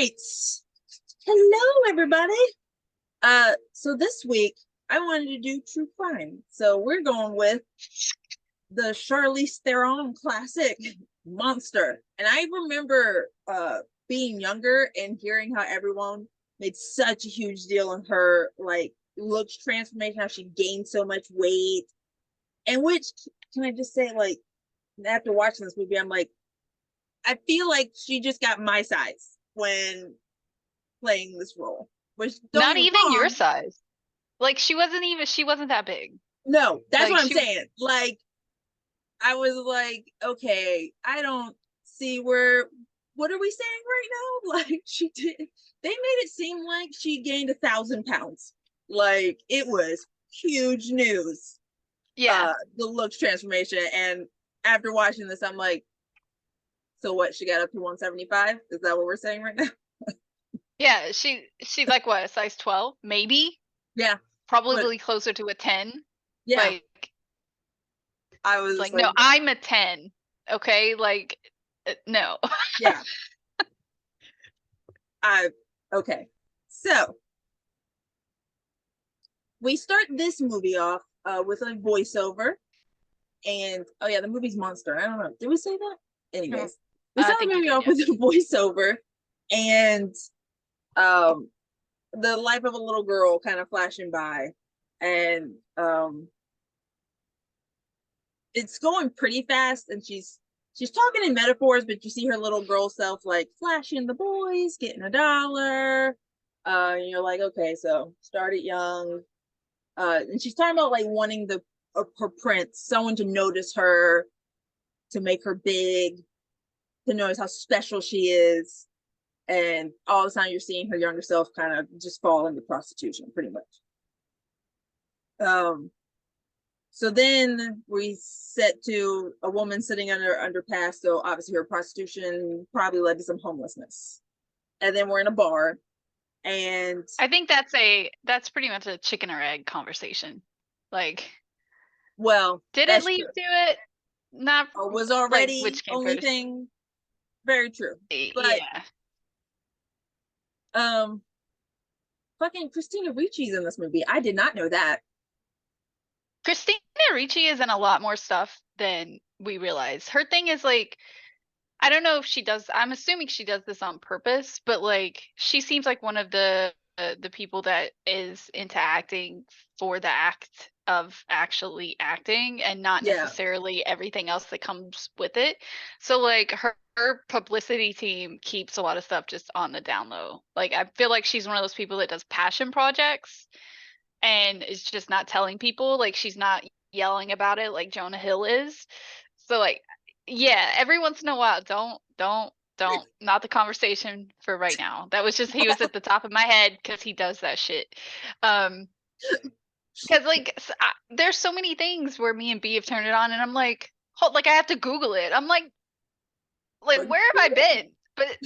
right. Hello, everybody. So this week I wanted to do true crime. So we're going with the Charlize Theron classic Monster. And I remember being younger and hearing how everyone made such a huge deal on her like looks transformation, how she gained so much weight. And which can I just say, like, after watching this movie, I'm like, I feel like she just got my size when playing this role. Which don't Not get me even your wrong, size. Like she wasn't that big. no, that's Like what I'm she saying. Like, I was like, okay, I don't see where. What are we saying right now? Like, she did. They made it seem like she gained 1,000 pounds. Like, it was huge news. yeah. The looks transformation, and after watching this, I'm like, so what? She got up to 175. Is that what we're saying right now? Yeah, she's like what, a size 12? Maybe. Yeah, but Probably closer to a 10. yeah, Like I was just like like, no, I'm a 10. Okay? Like no. yeah, I okay. So we start this movie off with a voiceover, and oh yeah, the movie's Monster. I don't know. Did we say that? Anyways, we I start the think you movie did, off yeah. with a voiceover, and um, the life of a little girl kind of flashing by, and it's going pretty fast, and she's talking in metaphors, but you see her little girl self like flashing the boys, getting $1. And you're like, okay, so started young. And she's talking about like wanting her prince, someone to notice her, to make her big, to notice how special she is. And all the time you're seeing her younger self kind of just fall into prostitution, pretty much. Um, So then we set to a woman sitting under underpass. So obviously her prostitution probably led to some homelessness. And then we're in a bar, and I think that's pretty much a chicken or egg conversation. Like, well, did it that's lead true. to it? Not Was like already which came only first. thing. Very true. But Yeah. um fucking Christina Ricci's in this movie. I did not know that. Christina Ricci is in a lot more stuff than we realize. Her thing is like, I don't know if she does. I'm assuming she does this on purpose, but like she seems like one of the people that is into acting for the act of actually acting and not Yeah. necessarily everything else that comes with it. So like her publicity team keeps a lot of stuff just on the down low. Like I feel like she's one of those people that does passion projects and is just not telling people. Like she's not yelling about it like Jonah Hill is. So like, yeah, every once in a while, don't, not the conversation for right now. That was just he was at the top of my head because he does that shit. Um, because like there's so many things where me and B have turned it on, and I'm like, hold, like I have to Google it. I'm like where have I been? But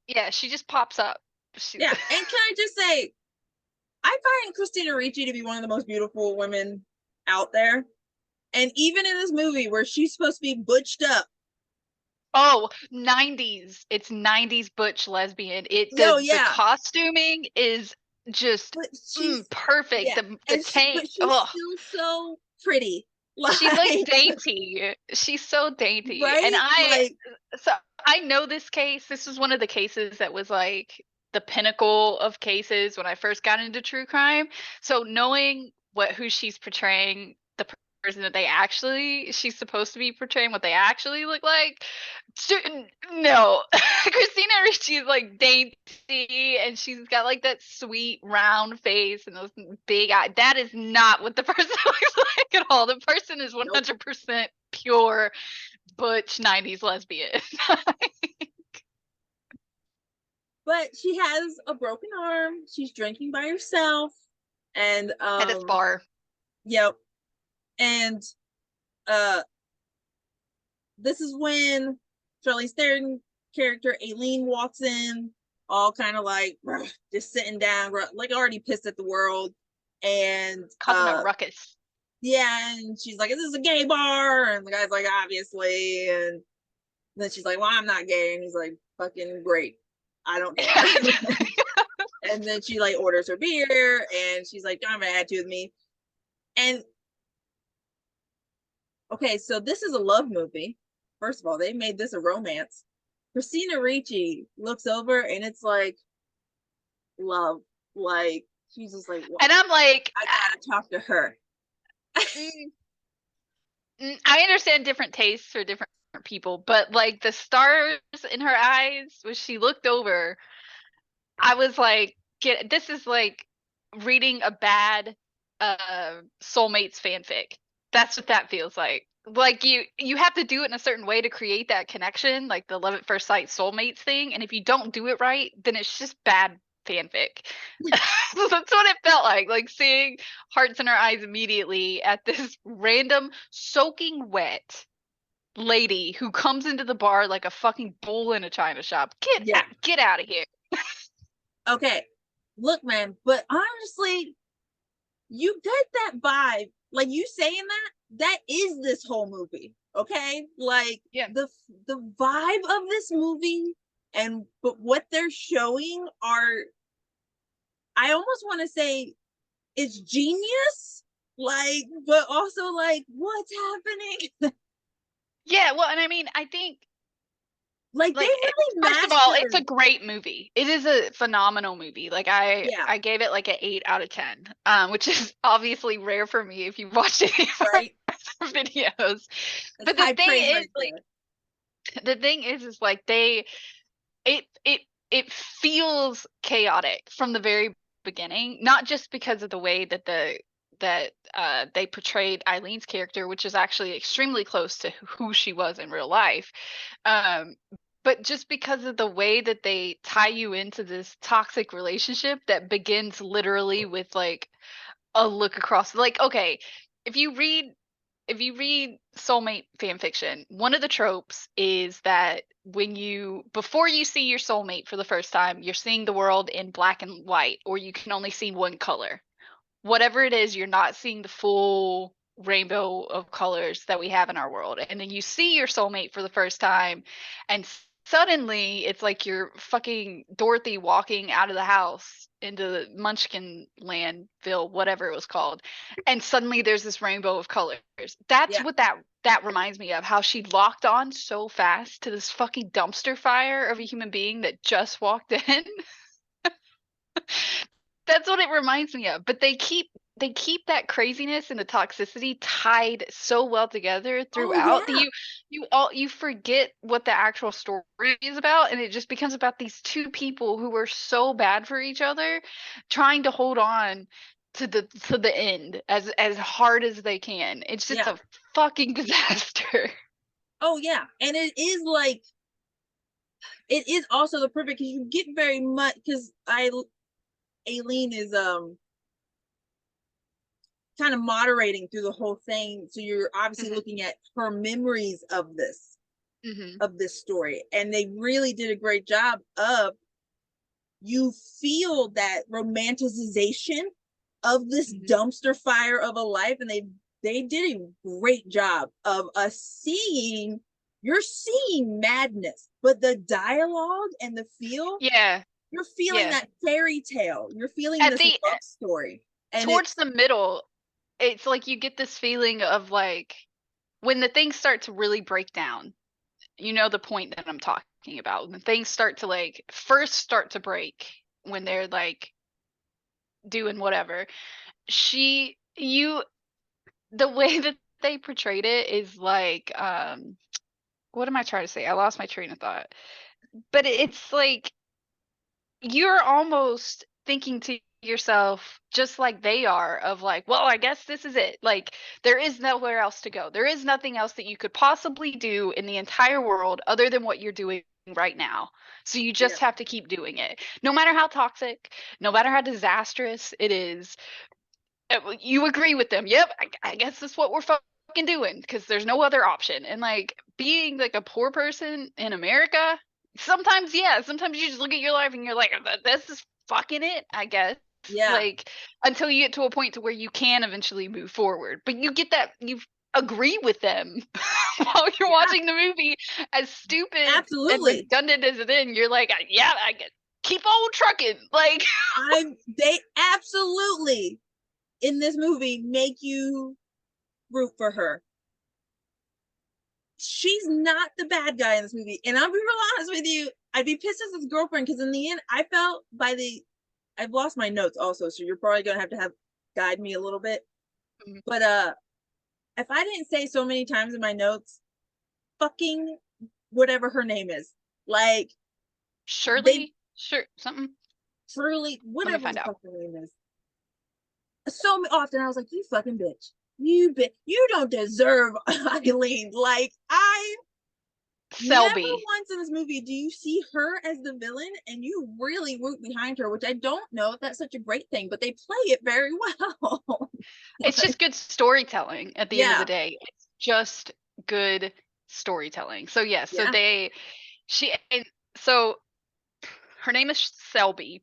yeah, she just pops up. She, Yeah. And can I just say, I find Christina Ricci to be one of the most beautiful women out there. And even in this movie where she's supposed to be butched up. Oh, 90s. It's 90s butch lesbian. It No, the yeah. costuming is just But she's perfect. yeah, The and she but tank. she's Oh, still so pretty. she's like Like, dainty. She's so dainty. And right? Like, so I know this case. This was one of the cases that was like the pinnacle of cases when I first got into true crime. So knowing who she's portraying, the person that she's supposed to be portraying, what they actually look like. No, Christina Ricci is like dainty, and she's got like that sweet round face and those big eyes. That is not what the person looks like at all. The person is nope. 100% pure butch 90s lesbian. But she has a broken arm. She's drinking by herself. And At this bar. yep. And uh this is when Charlize Theron character Aileen walks in, all kind of like just sitting down, like already pissed at the world. And Causing a ruckus. yeah, and she's like, "Is this a gay bar?" And the guy's like, "Obviously." And then she's like, "Well, I'm not gay," and he's like, "Fucking great." I don't care. And then she like orders her beer and she's like, don't have an attitude with me. And okay, so this is a love movie. First of all, they made this a romance. Christina Ricci looks over and it's like love. Like she's just like, well, And I'm like, I gotta talk to her. I understand different tastes for different people, but like the stars in her eyes when she looked over, I was like, this is like reading a bad soulmates fanfic. That's what that feels like. Like you have to do it in a certain way to create that connection, like the love at first sight soulmates thing. And if you don't do it right, then it's just bad fanfic. That's what it felt like seeing hearts in her eyes immediately at this random soaking wet lady who comes into the bar like a fucking bull in a china shop. Get out of here. Okay, look, man, but honestly, you get that vibe. Like you saying that is this whole movie. Okay, like the vibe of this movie and but what they're showing are, I almost want to say it's genius, like, but also like what's happening. Yeah, well, and I mean, I think like they really first of all, it's a great movie. It is a phenomenal movie. Like I gave it like an 8 out of 10, which is obviously rare for me if you've watched any of our videos. That's but the thing is, like, the thing is like it feels chaotic from the very beginning, not just because of the way that they portrayed Eileen's character, which is actually extremely close to who she was in real life. But just because of the way that they tie you into this toxic relationship that begins literally with like a look across, like, okay, if you read soulmate fan fiction, one of the tropes is that before you see your soulmate for the first time, you're seeing the world in black and white, or you can only see one color. Whatever it is, you're not seeing the full rainbow of colors that we have in our world. And then you see your soulmate for the first time, and suddenly it's like you're fucking Dorothy walking out of the house into Munchkin Landville, whatever it was called, and suddenly there's this rainbow of colors. That's what that reminds me of, how she locked on so fast to this fucking dumpster fire of a human being that just walked in. That's what it reminds me of. But they keep that craziness and the toxicity tied so well together throughout that you forget what the actual story is about, and it just becomes about these two people who are so bad for each other trying to hold on to the end as hard as they can. It's just a fucking disaster. Oh yeah, and it is like, it is also the perfect, because you get very much, because Aileen is kind of moderating through the whole thing, so you're obviously looking at her memories of this story, and they really did a great job of, you feel that romanticization of this dumpster fire of a life, and they did a great job of us seeing, you're seeing madness, but the dialogue and the feel, you're feeling that fairy tale, you're feeling this love story. And towards the middle, it's like you get this feeling of like when the things start to really break down, you know, the point that I'm talking about, when things start to like first start to break, when they're like doing whatever, the way that they portrayed it is like, what am I trying to say? I lost my train of thought. But it's like you're almost thinking to yourself, just like they are, of like, well, I guess this is it. Like, there is nowhere else to go. There is nothing else that you could possibly do in the entire world other than what you're doing right now. So you just have to keep doing it. No matter how toxic, no matter how disastrous it is, you agree with them. Yep, I guess that's what we're fucking doing, because there's no other option. And like being like a poor person in America, sometimes you just look at your life and you're like, this is fucking it, I guess. Like, until you get to a point to where you can eventually move forward, but you get that, you agree with them while you're watching the movie, as stupid and redundant as it is. You're like, yeah, I guess keep on trucking. Like they absolutely in this movie make you root for her. She's not the bad guy in this movie. And I'll be real honest with you, I'd be pissed as his girlfriend because in the end, I felt I've lost my notes also, so you're probably gonna have to guide me a little bit. mm-hmm. But if I didn't say so many times in my notes, fucking whatever her name is, like Shirley, sure something. Truly, Let me whatever find the out. fucking name is. So often I was like, you fucking bitch. You don't deserve Aileen. Like I never Selby. once in this movie do you see her as the villain and you really root behind her, which I don't know if that's such a great thing, but they play it very well. It's just good storytelling at the end of Yeah. the day. It's just good storytelling. So yeah, so Yeah. so her name is Selby.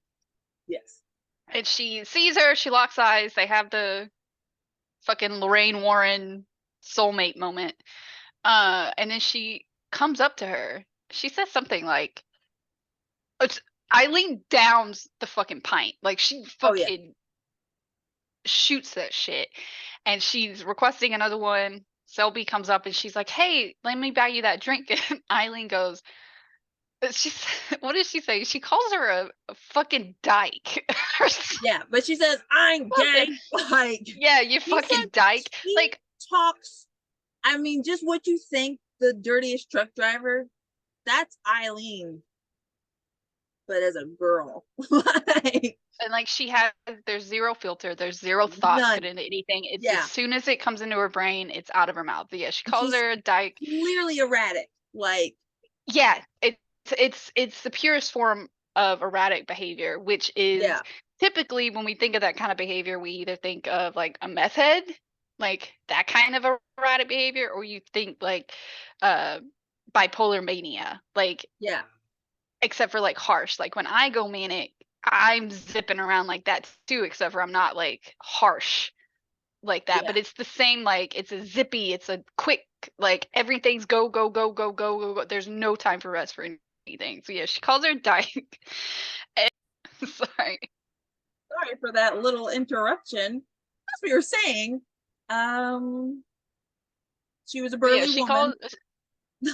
Yes. And she sees her, she locks eyes, they have the fucking Lorraine Warren soulmate moment. And then she comes up to her. She says something like, it's, Aileen downs the fucking pint. Like she Oh yeah. fucking shoots that shit. And she's requesting another one. Selby comes up and she's like, hey, let me buy you that drink. And Aileen goes, she's, what did she say? She calls her a fucking dyke. Yeah. But she says, I'm Fucking, gay. Like yeah, you she said fucking dyke. she Like, talks. I mean, just what you think the dirtiest truck driver, that's Aileen, but as a girl. Like and like she has, there's zero filter, there's zero thought put none. into anything. It's as Yeah. soon as it comes into her brain, it's out of her mouth. But yeah, she And calls she's her a dyke. clearly erratic. Like, Yeah, it's the purest form of erratic behavior, which is yeah. typically when we think of that kind of behavior, we either think of like a meth head, like that kind of erratic behavior, or you think like uh bipolar mania, like Yeah. except for like harsh. Like when I go manic, I'm zipping around like that too, except for I'm not like harsh like that. Yeah. But it's the same, like it's a zippy, it's a quick, like everything's go, go, go, go, go, go, go. There's no time for rest for anything. So yeah, she calls her dyke. And, sorry. Sorry for that little interruption. As we were saying, um, she was a But yeah, burly she woman. calls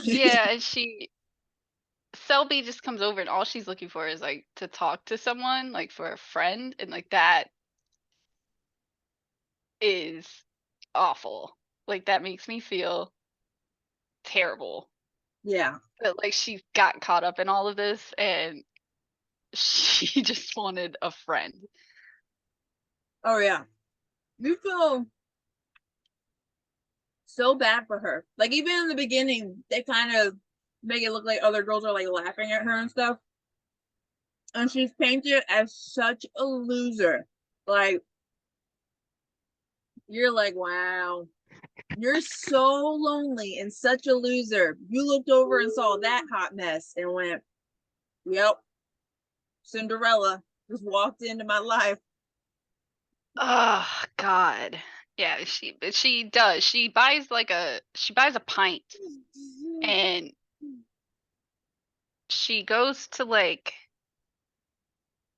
yeah, and she Selby just comes over and all she's looking for is like to talk to someone, like for a friend, and like that is awful. Like that makes me feel terrible. Yeah. That like she got caught up in all of this and she just wanted a friend. Oh yeah. You feel so bad for her. Like even in the beginning, they kind of make it look like other girls are like laughing at her and stuff. And she's painted as such a loser. Like you're like, wow, you're so lonely and such a loser. You looked over and saw that hot mess and went, yep, Cinderella just walked into my life. Oh God. Yeah, she does. She buys a pint and she goes to like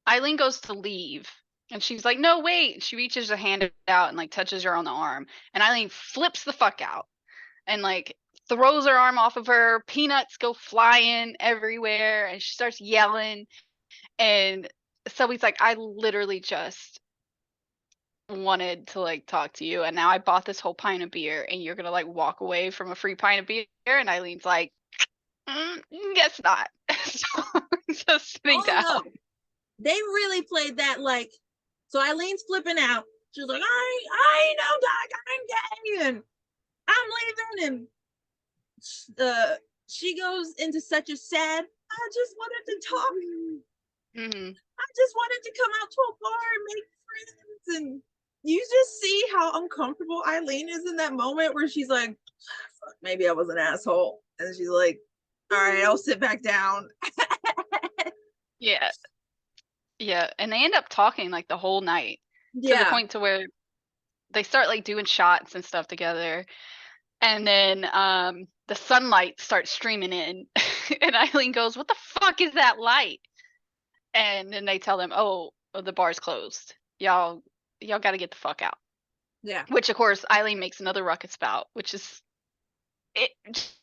Eileen goes to leave and she's like, "No, wait." She reaches her hand out and like touches her on the arm. And Eileen flips the fuck out and like throws her arm off of her. Peanuts go flying everywhere and she starts yelling and so he's like, "I literally just wanted to like talk to you and now I bought this whole pint of beer and you're gonna like walk away from a free pint of beer." And Eileen's like, guess not. So just sitting Oh down. no, they really played that like. So Eileen's flipping out. She's like, I ain't no dog, I'm gay, and I'm leaving. And she goes into such a sad. I just wanted to talk. Mm-hmm. I just wanted to come out to a bar and make friends. And you just see how uncomfortable Aileen is in that moment where she's like, maybe I was an asshole. And she's like, all right, I'll sit back down. Yeah. Yeah. And they end up talking like the whole night to the Yeah. point to where they start like doing shots and stuff together. And then the sunlight starts streaming in and Eileen goes, "What the fuck is that light?" And then they tell them, "Oh, the bar's closed. Y'all got to get the fuck out." Yeah. Which, of course, Eileen makes another ruckus about, which is it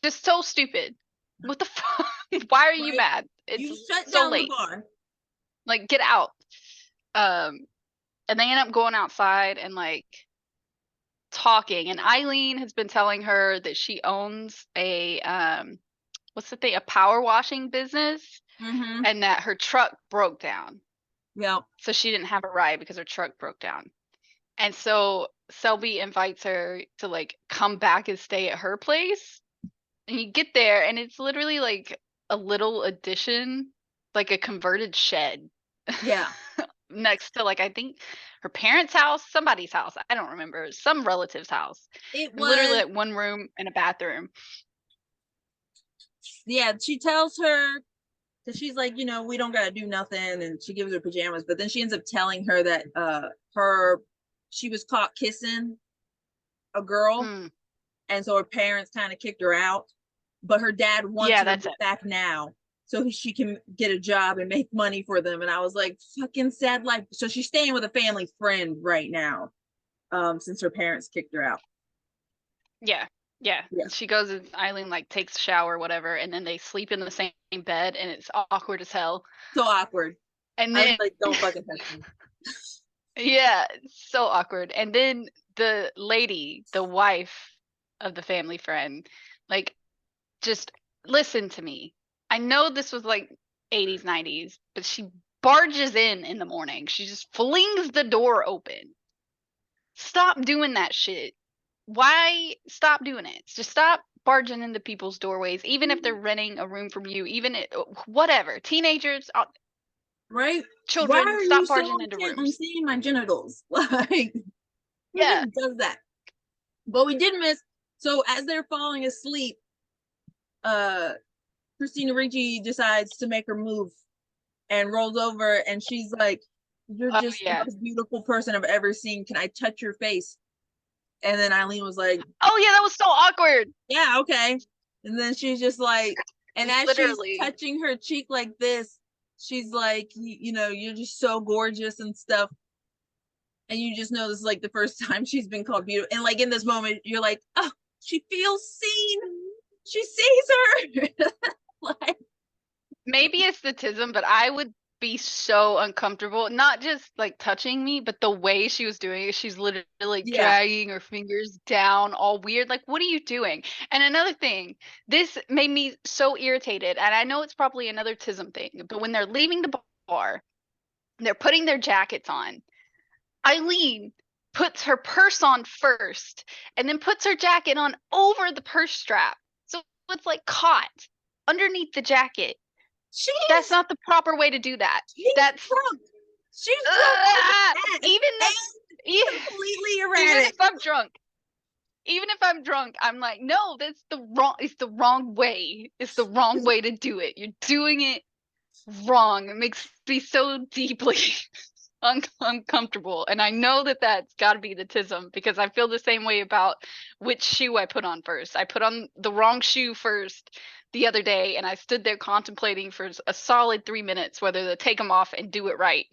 just so stupid. What the fuck? Why are you Right. mad? It's You shut so down the late. bar. Like, get out. And they end up going outside and like talking. And Eileen has been telling her that she owns a what's the thing? A power washing business, Mm-hmm. and that her truck broke down. Yep. So she didn't have a ride because her truck broke down. And so Selby invites her to like come back and stay at her place. And you get there and it's literally like a little addition, like a converted shed. Yeah. Next to like I think her parents' house, somebody's house. I don't remember. Some relative's house. It Literally was, like one room and a bathroom. yeah, she tells her, because she's like, we don't gotta do nothing, and she gives her pajamas, but then she ends up telling her that her she was caught kissing a girl, Mm. and so her parents kind of kicked her out, but her dad wants Yeah, her that's it. back now so she can get a job and make money for them. And I was like, fucking sad life. So she's staying with a family friend right now, since her parents kicked her out. Yeah. Yeah. Yeah. She goes and Eileen like takes a shower, whatever, and then they sleep in the same bed and it's awkward as hell. So awkward. And I was then like, don't fucking touch me. yeah, so awkward. And then the lady, the wife of the family friend, like just listen to me. I know this was like 80s, 90s, but she barges in the morning. She just flings the door open. Stop doing that shit. Why stop doing it? Just stop barging into people's doorways, even if they're renting a room from you, even whatever. Teenagers, Right? Why children, are you stop so barging into intent on rooms. seeing my genitals? Like, who Yeah. just does that? But we did miss. So as they're falling asleep, uh, Christina Ricci decides to make her move and rolls over, and she's like, "You're Oh just the yeah. most beautiful person I've ever seen. Can I touch your face?" And then Eileen was like, Oh yeah, that was so awkward. "Yeah, okay." And then she's just like, and as she's Literally. touching her cheek like this, she's like, you're just so gorgeous and stuff. And you just know this is like the first time she's been called beautiful. And like in this moment, you're like, oh, she feels seen. She sees her. Like, Maybe it's the tism, but I would be so uncomfortable, not just like touching me, but the way she was doing it. She's literally like yeah, dragging her fingers down, all weird. Like, what are you doing? And another thing, this made me so irritated. And I know it's probably another tism thing, but when they're leaving the bar, they're putting their jackets on. Eileen puts her purse on first and then puts her jacket on over the purse strap. So it's like caught underneath the jacket. That's not the proper way to do that. she's That's drunk. She's drunk even completely even erratic. if I'm drunk. Even if I'm drunk, I'm like, no, that's it's the wrong way. It's the wrong way to do it. You're doing it wrong. It makes me so deeply uncomfortable. And I know that that's got to be the tism because I feel the same way about which shoe I put on first. I put on the wrong shoe first the other day and I stood there contemplating for a solid 3 minutes whether to take them off and do it right.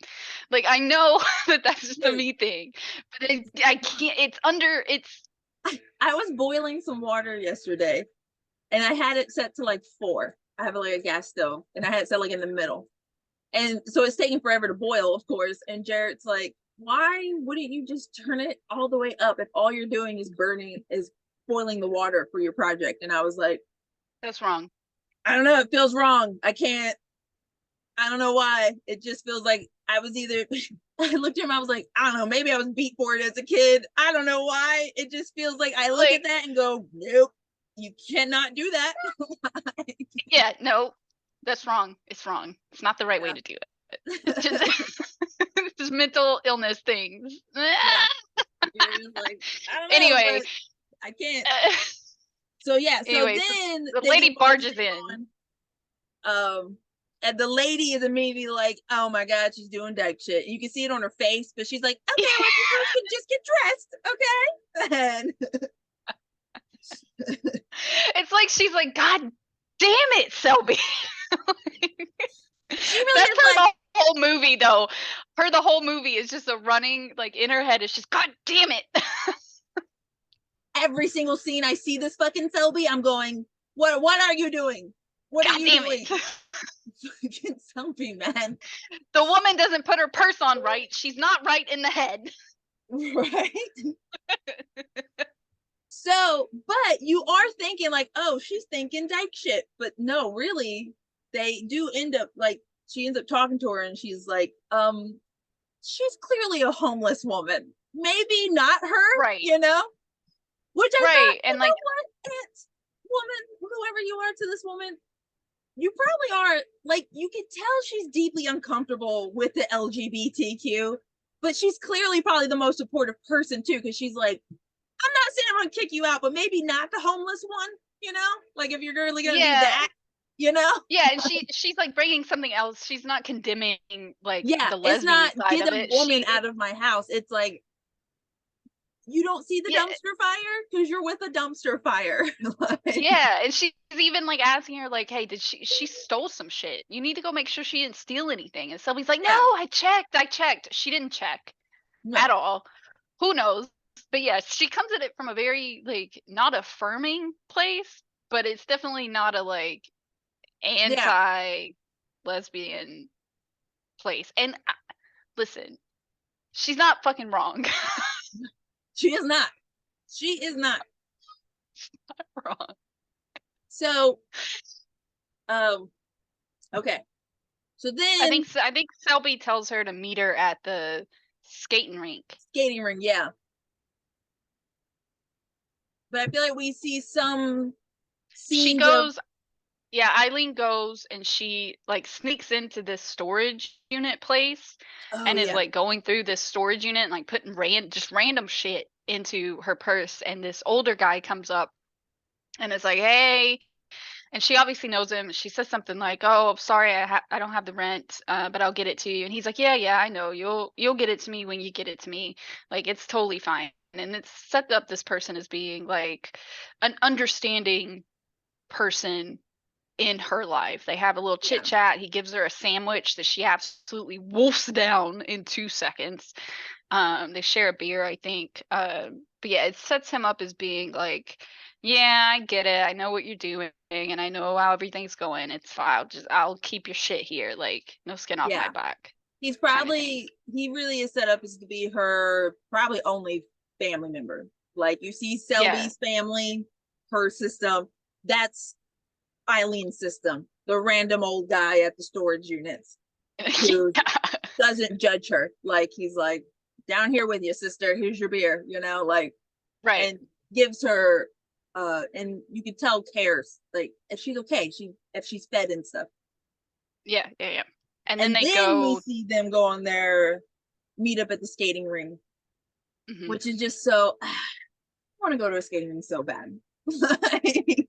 Like I know that that's just a me thing, but I can't. I was boiling some water yesterday and I had it set to like 4. I have like a gas stove and I had it set like in the middle. And so it's taking forever to boil, of course. And Jarrett's like, why wouldn't you just turn it all the way up if all you're doing is boiling the water for your project? And I was like, That's wrong. I don't know, it feels wrong. I don't know why. It just feels like I was either I looked at him, I was like, I don't know, maybe I was beat for it as a kid. I don't know why. It just feels like I look at that and go, nope, you cannot do that. Yeah, no, that's wrong. It's wrong. It's not the right way to do it. It's just it's just mental illness things. You're just like, I don't know, Anyway, but I can't. So yeah, so anyway, then the they lady get barges in. and the lady is immediately like, oh my god, she's doing dyke shit. You can see it on her face, but she's like, okay, well, you girls can just get dressed, okay? It's like she's like, God damn it, Selby. She really That's is her like, whole movie though. The whole movie is just a running, like in her head, it's just, God damn it. Every single scene I see this fucking Selby, I'm going, what are you doing? What God are you damn doing? it. Fucking Selby, man. The woman doesn't put her purse on right. She's not right in the head. Right? So, but you are thinking like, oh, she's thinking dyke shit. But no, really, they do end up like she ends up talking to her and she's like, she's clearly a homeless woman. Maybe not her, Right. you know? Which I thought, Right. And like, what, aunt, woman, whoever you are to this woman, you probably are like, you could tell she's deeply uncomfortable with the LGBTQ, but she's clearly probably the most supportive person too, because she's like, I'm not saying I'm gonna kick you out, but maybe not the homeless one, you know? Like if you're really gonna do yeah. that, you know? Yeah, and she's like bringing something else. She's not condemning like Yeah, the it's lesbian not side get of a it. woman out of my house. It's like you don't see the Yeah, dumpster fire because you're with a dumpster fire. Like, yeah, and she's even like asking her like, "Hey, did she stole some shit? You need to go make sure she didn't steal anything." And Sylvie's like, "No, yeah, I checked. She didn't check at no, all. Who knows?" But yeah, she comes at it from a very like not affirming place, but it's definitely not a like yeah, anti lesbian place. And listen, she's not fucking wrong. she is not. She is not. Wrong. So, um, okay. So then I think Selby tells her to meet her at the skating rink. skating ring, yeah. But I feel like we see some She scenes of goes, yeah, Aileen goes and she like sneaks into this storage unit place oh and is yeah, like going through this storage unit and like putting just random shit into her purse. And this older guy comes up and is like, "Hey," and she obviously knows him. She says something like, "Oh, I'm sorry, I don't have the rent, but I'll get it to you." And he's like, "Yeah, yeah, I know. You'll get it to me when you get it to me. Like it's totally fine." And it's set up this person as being like an understanding person in her life. They have a little chit yeah, chat. He gives her a sandwich that she absolutely wolfs down in 2 seconds. They share a beer, I think. But yeah, it sets him up as being like, yeah, I get it. I know what you're doing, and I know how everything's going. It's fine. I'll keep your shit here. Like, no skin off my yeah. back, He's kind of thing. probably he really is set up as to be her probably only family member. Like you see Yeah. Selby's family, her system. That's Eileen's system. The random old guy at the storage units who Yeah. doesn't judge her. Like he's like, down here with you, sister. Here's your beer, you know, like, Right. and gives her and you can tell cares like if she's okay, if she's fed and stuff. Yeah. Yeah. Yeah. And then And they then we go. see them go on their meet up at the skating ring, Mhm. which is just so I want to go to a skating ring so bad. Like,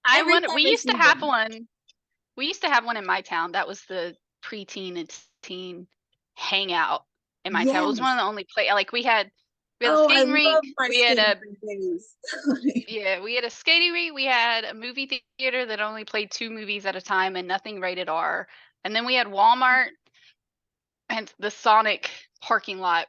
I every wonder. time I see them. We used to have one in my town. That was the preteen and teen hangout in my town. It was one Yes. of the only play like we had a Oh, I skating rink, love my we had skating a ring days. yeah, we had a skating rink, we had a movie theater that only played 2 movies at a time and nothing rated R. And then we had Walmart and the Sonic parking lot.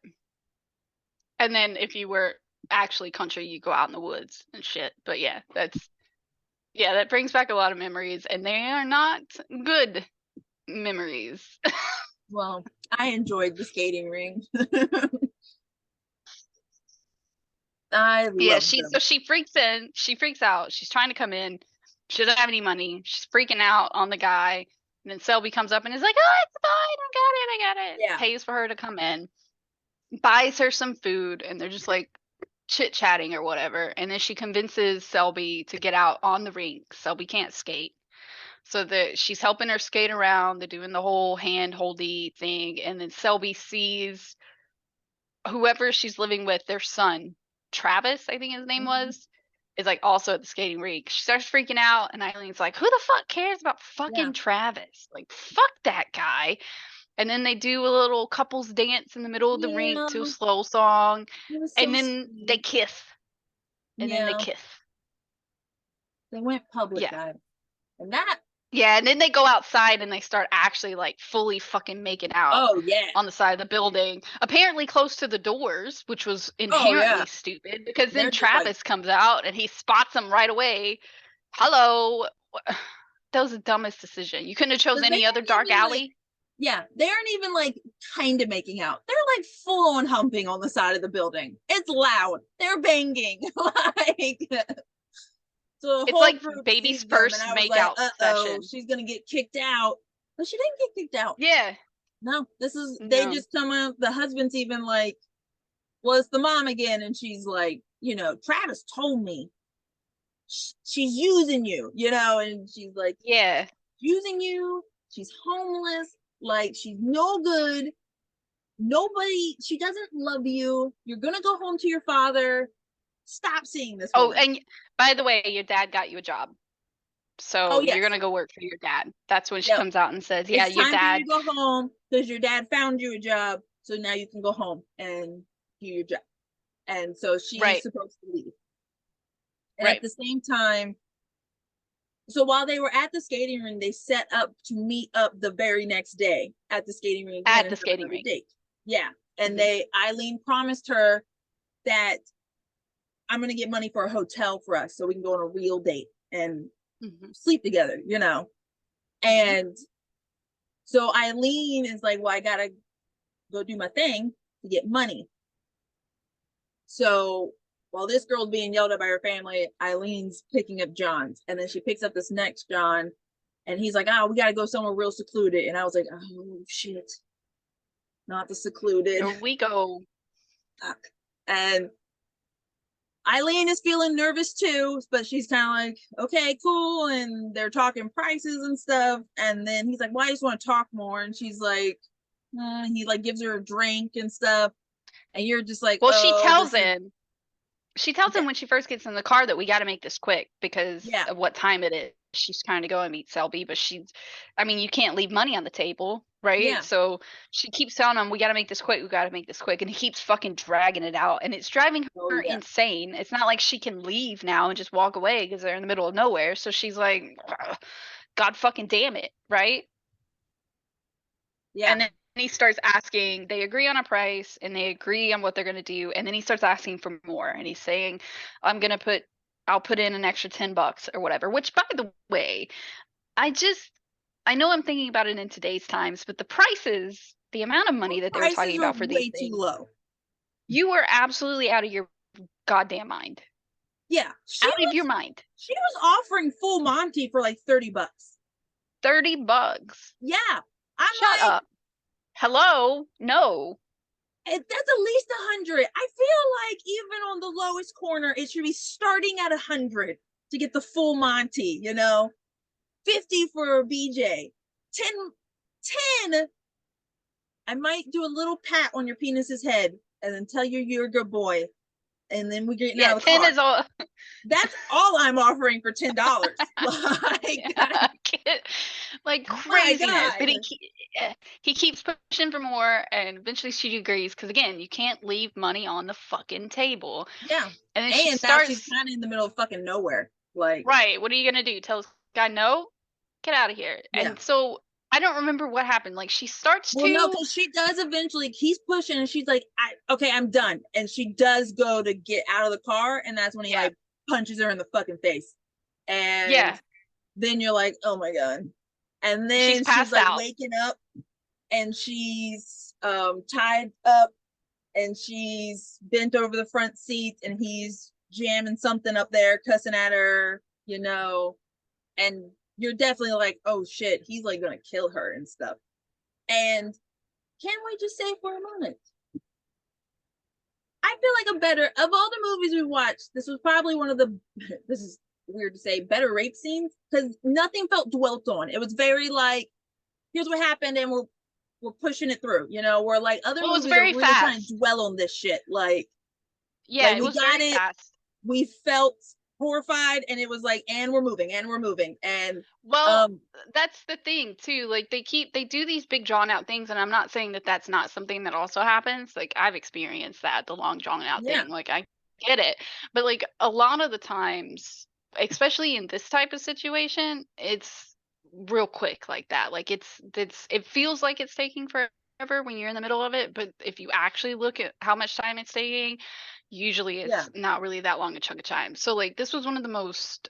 And then if you were actually country, you go out in the woods and shit. But yeah, that brings back a lot of memories and they are not good memories. Well, I enjoyed the skating ring. I Yeah, loved so them. she freaks out. She's trying to come in. She doesn't have any money. She's freaking out on the guy. And then Selby comes up and is like, "Oh, it's fine. I got it. Yeah. Pays for her to come in, buys her some food, and they're just like chit-chatting or whatever. And then she convinces Selby to get out on the rink. Selby can't skate. So that she's helping her skate around. They're doing the whole hand-holdy thing. And then Selby sees whoever she's living with, their son, Travis, I think his name Mhm. was, is like also at the skating rink. She starts freaking out, and Eileen's like, "Who the fuck cares about Yeah. fucking Travis? Like, fuck that guy." And then they do a little couples dance in the middle of the rink Yeah. to a slow song, It was so and then they sweet. kiss, and then they Yeah. kiss. They went public, Yeah, guys. And that Yeah, and then they go outside and they start actually like fully fucking making out Oh yeah. on the side of the building, apparently close to the doors, which was Oh yeah. inherently stupid because then They're just like, Travis comes out and he spots them right away. Hello. That was the dumbest decision. You couldn't have chose because they any other aren't dark even like, alley. yeah, they aren't even like kind of making out. They're like full on humping on the side of the building. It's loud. They're banging. Like, so the It's whole like group baby's sees them, and first I was like, makeout oh, session. she's gonna get kicked out. But she didn't get kicked out. Yeah. No, this is, they No. just come up. The husband's even like, well, it's the mom again. And she's like, Travis told me she's using you, and she's like, Yeah. using you. She's homeless. Like, she's no good. Nobody, she doesn't love you. You're going to go home to your father. Stop seeing this Oh, woman. and by the way, your dad got you a job. Oh, So you're yes. gonna go work for your dad. That's when she Yep. comes out and says, "Yeah, It's your time for you dad." to go home because your dad found you a job. So now you can go home and do your job. And so she's Right, supposed to leave. And at right. the same time, so while they were at the skating rink, they set up to meet up the very next day at the skating rink again At and the have skating another rink. date. Yeah. And Hmm. Aileen promised her that I'm going to get money for a hotel for us so we can go on a real date and Hmm. sleep together. Hmm. And so Aileen is like, well, I got to go do my thing to get money. So while this girl's being yelled at by her family, Eileen's picking up John's. And then she picks up this next John, and he's like, oh, we got to go somewhere real secluded. And I was like, oh, shit. Not the secluded. Here we go. Fuck. And Aileen is feeling nervous too, but she's kind of like, okay, cool. And they're talking prices and stuff. And then he's like, well, I just want to talk more. And she's like, he like gives her a drink and stuff. And you're just like, Well, oh, this is, she tells yeah, him when she first gets in the car that we got to make this quick because yeah, of what time it is. She's trying to go and meet Selby, but I mean, you can't leave money on the table, right? yeah. So she keeps telling him, we got to make this quick, we got to make this quick. And he keeps fucking dragging it out. And it's driving Oh, her yeah. insane. It's not like she can leave now and just walk away because they're in the middle of nowhere. So she's like, God fucking damn it, right? Yeah. And then he starts asking, they agree on a price and they agree on what they're going to do. And then he starts asking for more. And he's saying, I'll put in an extra $10 or whatever, which by the way, I just, I know I'm thinking about it in today's times, but the prices, the amount of money that they were talking Prices are about for these way too things, low. you were absolutely out of your goddamn mind. Yeah. Out of your mind. She was offering full Monty for like $30. $30. Yeah. I'm Shut like, up. Hello? No. that's at least 100. I feel like even on the lowest corner, it should be starting at 100 to get the full Monty. 50 for BJ. 10. I might do a little pat on your penis's head and then tell you you're a good boy. And then we're getting Yeah, out of the 10 car. is all. That's all I'm offering for $10. Like, Yeah, like my craziness. But God. he keeps pushing for more, and eventually she agrees because again, you can't leave money on the fucking table. Yeah. And then she And now she's starts, kind of in the middle of fucking nowhere. Like, right, what are you gonna do? Tell this guy no? Get out of here. yeah. And so I don't remember what happened. Like she starts Well, no, to, because she does eventually. He's pushing, and she's like, "Okay, I'm done." And she does go to get out of the car, and that's when he yeah, like punches her in the fucking face. And yeah, then you're like, "Oh my god!" And she's then she's passed like out. waking up, and she's tied up, and she's bent over the front seat, and he's jamming something up there, cussing at her. And you're definitely like, "Oh shit, he's like gonna kill her and stuff." And can we just say for a moment, I feel like a better of all the movies we watched, this was probably one of the this is weird to say, better rape scenes because nothing felt dwelt on. It was very like, here's what happened, and we're pushing it through. Where like other Well, it was movies are very really trying to fast. dwell on this shit. Yeah, Like it we was got very it, fast. we felt horrified, and it was like, and we're moving, and Well, um, that's the thing too. Like they do these big drawn out things, and I'm not saying that that's not something that also happens. Like I've experienced that, the long drawn out yeah, thing. Like I get it, but like a lot of the times, especially in this type of situation, it's real quick like that. Like it feels like it's taking forever when you're in the middle of it, but if you actually look at how much time it's taking, usually Yeah, it's not really that long a chunk of time. So like this was one of the most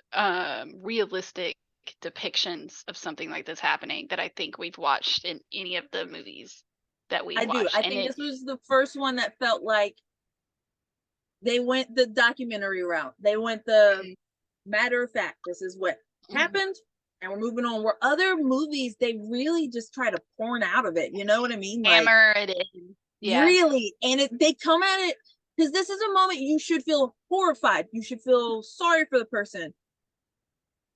realistic depictions of something like this happening that I think we've watched in any of the movies that we've I do. watched. I And think it this was the first one that felt like they went the documentary route. They went the Mhm, matter of fact, this is what mhm. happened, and we're moving on. Where other movies, they really just try to porn out of it. You know what I mean? Like, Hammer it in. Yeah. really. And they come at it because this is a moment you should feel horrified. You should feel sorry for the person.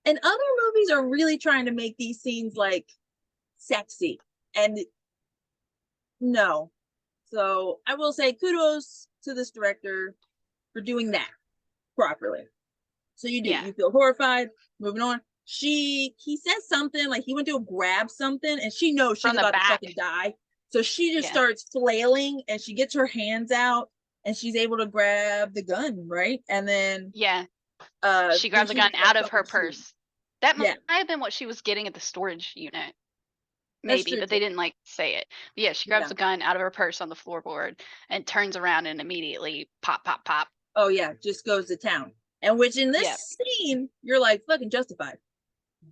And other movies are really trying to make these scenes like sexy. And no. So I will say kudos to this director for doing that properly. So Yeah. you feel horrified. Moving on. He says something like he went to grab something and she knows she's From the about to back. fucking die. So she just Yeah. starts flailing and she gets her hands out and she's able to grab the gun, right? And Yeah. She then grabs a she gun just starts out of her fucking shooting. purse. That might Yeah, have been what she was getting at the storage unit. that's Maybe, true but too. they didn't like say it. But yeah, she grabs Yeah. the gun out of her purse on the floorboard and turns around and immediately pop, pop, pop. Oh yeah, just goes to town. And which in Yeah. this scene, you're like fucking justified.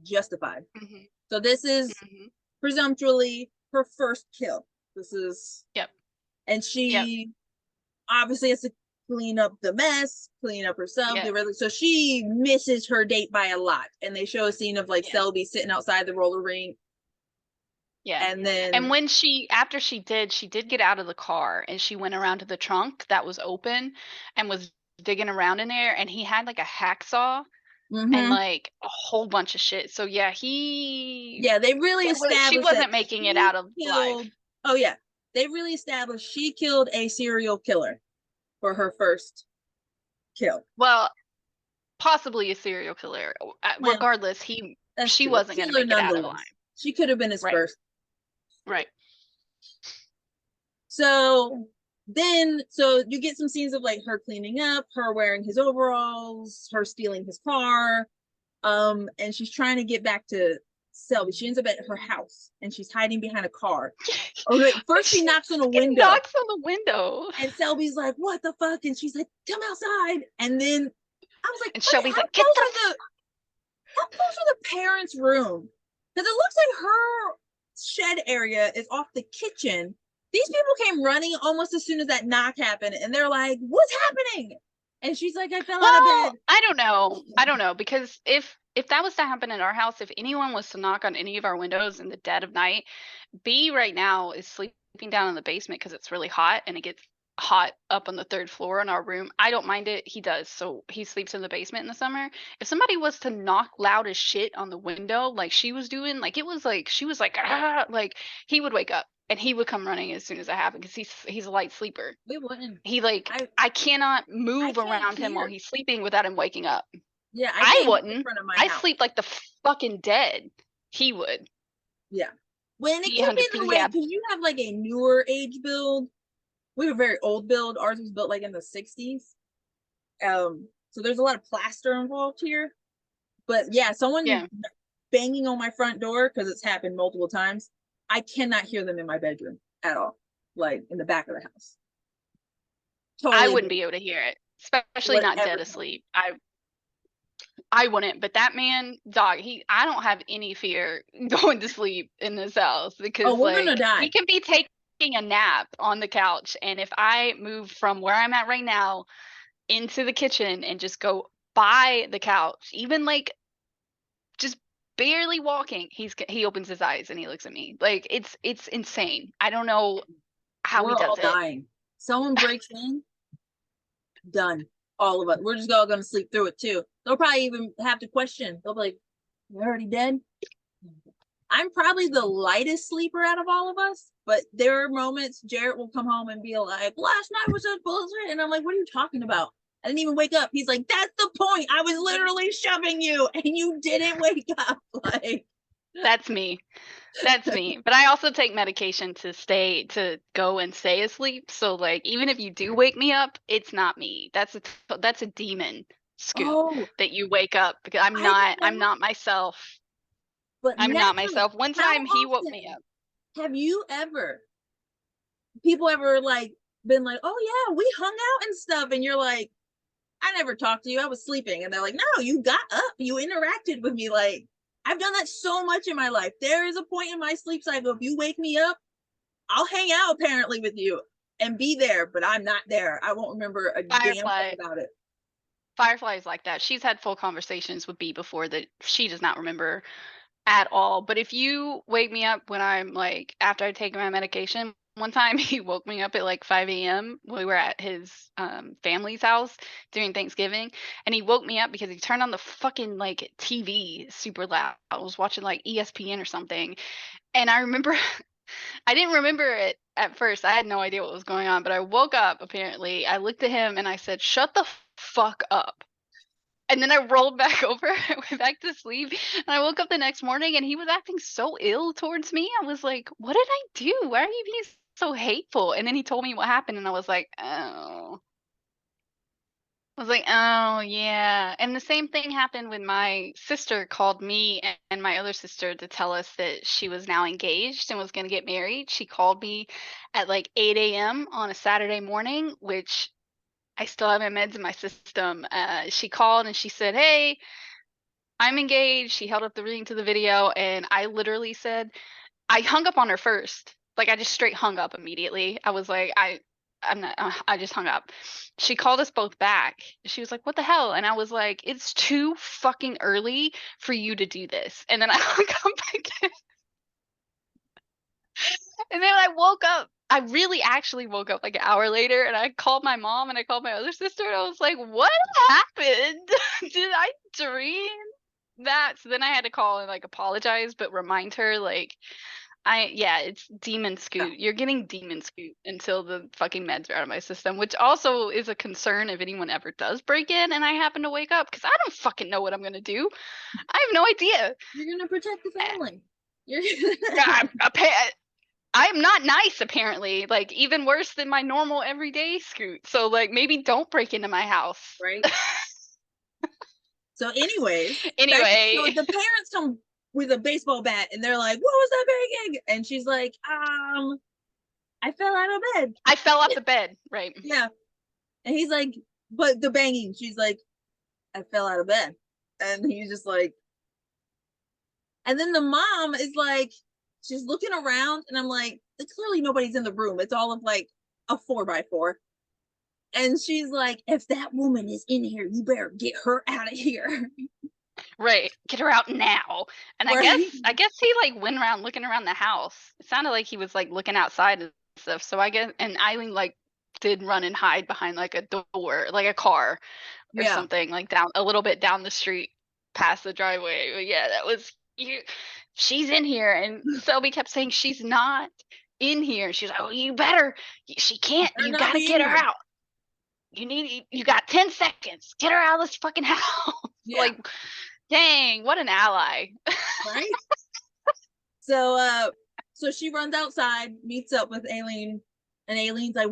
Justified. Hmm. So this is Hmm. presumptually her first kill. This is Yep. and Yep. she obviously has to clean up the mess, clean up herself, Yep. get ready. So she misses her date by a lot. And they show a scene of like Yeah. Selby sitting outside the roller rink. Yeah. And And then, when after she did get out of the car and she went around to the trunk that was open and was digging around in there, and he had like a hacksaw and mm-hmm, like a whole bunch of shit. So yeah, yeah, they really she established that wasn't making it she out of life. killed. Oh, yeah. They really established she killed a serial killer for her first kill. Well, possibly a serial killer. Well, Regardless, that's she true. wasn't going to Killer make it out alive. nonetheless. She could have been his Right. first. Right. So you get some scenes of like her cleaning up, her wearing his overalls, her stealing his car. And she's trying to get back to Selby. She ends up at her house and she's hiding behind a car. Oh, wait, first she She knocks on a fucking window knocks on the window. and Selby's like, "What the fuck?" And she's like, "Come outside." And then I was like, And "Fucking, Shelby's like, get the how close are the parents' room?" Because it looks like her shed area is off the kitchen. These people came running almost as soon as that knock happened, and they're like, "What's happening?" And she's like, "I fell out of bed." Well, I don't know. I don't know, because if that was to happen in our house, if anyone was to knock on any of our windows in the dead of night, B right now is sleeping down in the basement because it's really hot and it gets hot up on the third floor in our room. I don't mind it. He does. So he sleeps in the basement in the summer. If somebody was to knock loud as shit on the window like she was doing, like it was like she was like, ah, like he would wake up and he would come running as soon as that happened because he's a light sleeper. We wouldn't. He like I I cannot I move can't around him while hear. he's sleeping without him waking up. Yeah, I I can't hear in wouldn't. front of my I house. sleep like the fucking dead. He would. Yeah. When it could be the 100%. way Yeah. because you have like a newer age build. We have a very old build. Ours was built like in the 60s. So there's a lot of plaster involved here. But yeah, someone Yeah. banging on my front door because it's happened multiple times. I cannot hear them in my bedroom at all, like in the back of the house. I Totally wouldn't different. be able to hear it, especially not dead Whatever. asleep. I wouldn't, but that man, dog, I don't have any fear going to sleep in this house Oh, because we're gonna like we die. can be taking a nap on the couch, and if I move from where I'm at right now into the kitchen and just go by the couch, even like just barely walking, he opens his eyes and he looks at me. Like it's insane. I don't know how he We're all does it. dying. Someone breaks in, done. All of us. We're just all gonna sleep through it too. They'll probably even have to question. They'll be like, "You're already dead." I'm probably the lightest sleeper out of all of us, but there are moments Jarrett will come home and be like, "Last night was a bullshit," and I'm like, "What are you talking about? I didn't even wake up." He's like, "That's the point. I was literally shoving you, and you didn't wake up." Like, That's me. That's me. But I also take medication to go and stay asleep. So like even if you do wake me up, it's not me. That's a demon scoop oh, that you wake up because I I'm cannot not myself. But I'm now, not myself. One how time he woke me often up. have you ever, people ever like been like, oh yeah, we hung out and stuff, and you're like, I never talked to you, I was sleeping, and they're like, no, you got up, you interacted with me. Like, I've done that so much in my life. There is a point in my sleep cycle, if you wake me up, I'll hang out apparently with you and be there, but I'm not there. I won't remember a damn thing Firefly. about it. Firefly is like that. She's had full conversations with B before that she does not remember at all. But if you wake me up when I'm like after I take my medication, one time he woke me up at like 5 a.m. We were at his family's house during Thanksgiving, and he woke me up because he turned on the fucking like TV super loud. I was watching like ESPN or something, and I remember I didn't remember it at first. I had no idea what was going on, but I woke up apparently. I looked at him and I said, "Shut the fuck up." And then I rolled back over and went back to sleep. And I woke up the next morning and he was acting so ill towards me. I was like, what did I do? Why are you being so hateful? And then he told me what happened and I was like, oh. I was like, oh yeah. And the same thing happened when my sister called me and my other sister to tell us that she was now engaged and was going to get married. She called me at like 8 a.m. on a Saturday morning, which I still have my meds in my system. She called and she said, hey, I'm engaged. She held up the ring to the video, and I literally said, I hung up on her first. Like I just straight hung up immediately. I was like, I'm not. I just hung up. She called us both back. She was like, "What the hell?" And I was like, "It's too fucking early for you to do this." And then I hung up again. And then I woke up. I really actually woke up like an hour later, and I called my mom and I called my other sister, and I was like, "What happened? Did I dream that?" So then I had to call and like apologize, but remind her like yeah, it's demon No, scoot. You're getting demon scoot until the fucking meds are out of my system, which also is a concern if anyone ever does break in and I happen to wake up because I don't fucking know what I'm gonna do. I have no idea. you're gonna protect the Eh, family. You're I'm not nice apparently, like even worse than my normal everyday scoot. So like maybe don't break into my house. right. So, anyways, so Anyway, the parents come with a baseball bat and they're like, "What was that banging?" And she's like, I fell out of bed." I fell off the bed, right? Yeah, and he's like, "But the banging." She's like, "I fell out of bed," and he's just like, and then the mom is like, she's looking around, and I'm like, clearly nobody's in the room. It's all of like a 4x4. And she's like, if that woman is in here, you better get her out of here. Right. Get her out now. And I guess Right? I guess he like went around looking around the house. It sounded like he was like looking outside and stuff. So I guess and Eileen like did run and hide behind like a door, like a car or Yeah. something, like down a little bit down the street past the driveway. But yeah, that was you she's in here and Selby kept saying she's not in here. She's like, "Oh, you better. She can't. Better You not got to be in get her here. out. You got 10 seconds. Get her out of this fucking house." Yeah. Like dang, what an ally. Right? So she runs outside, meets up with Aileen, and Aileen's like,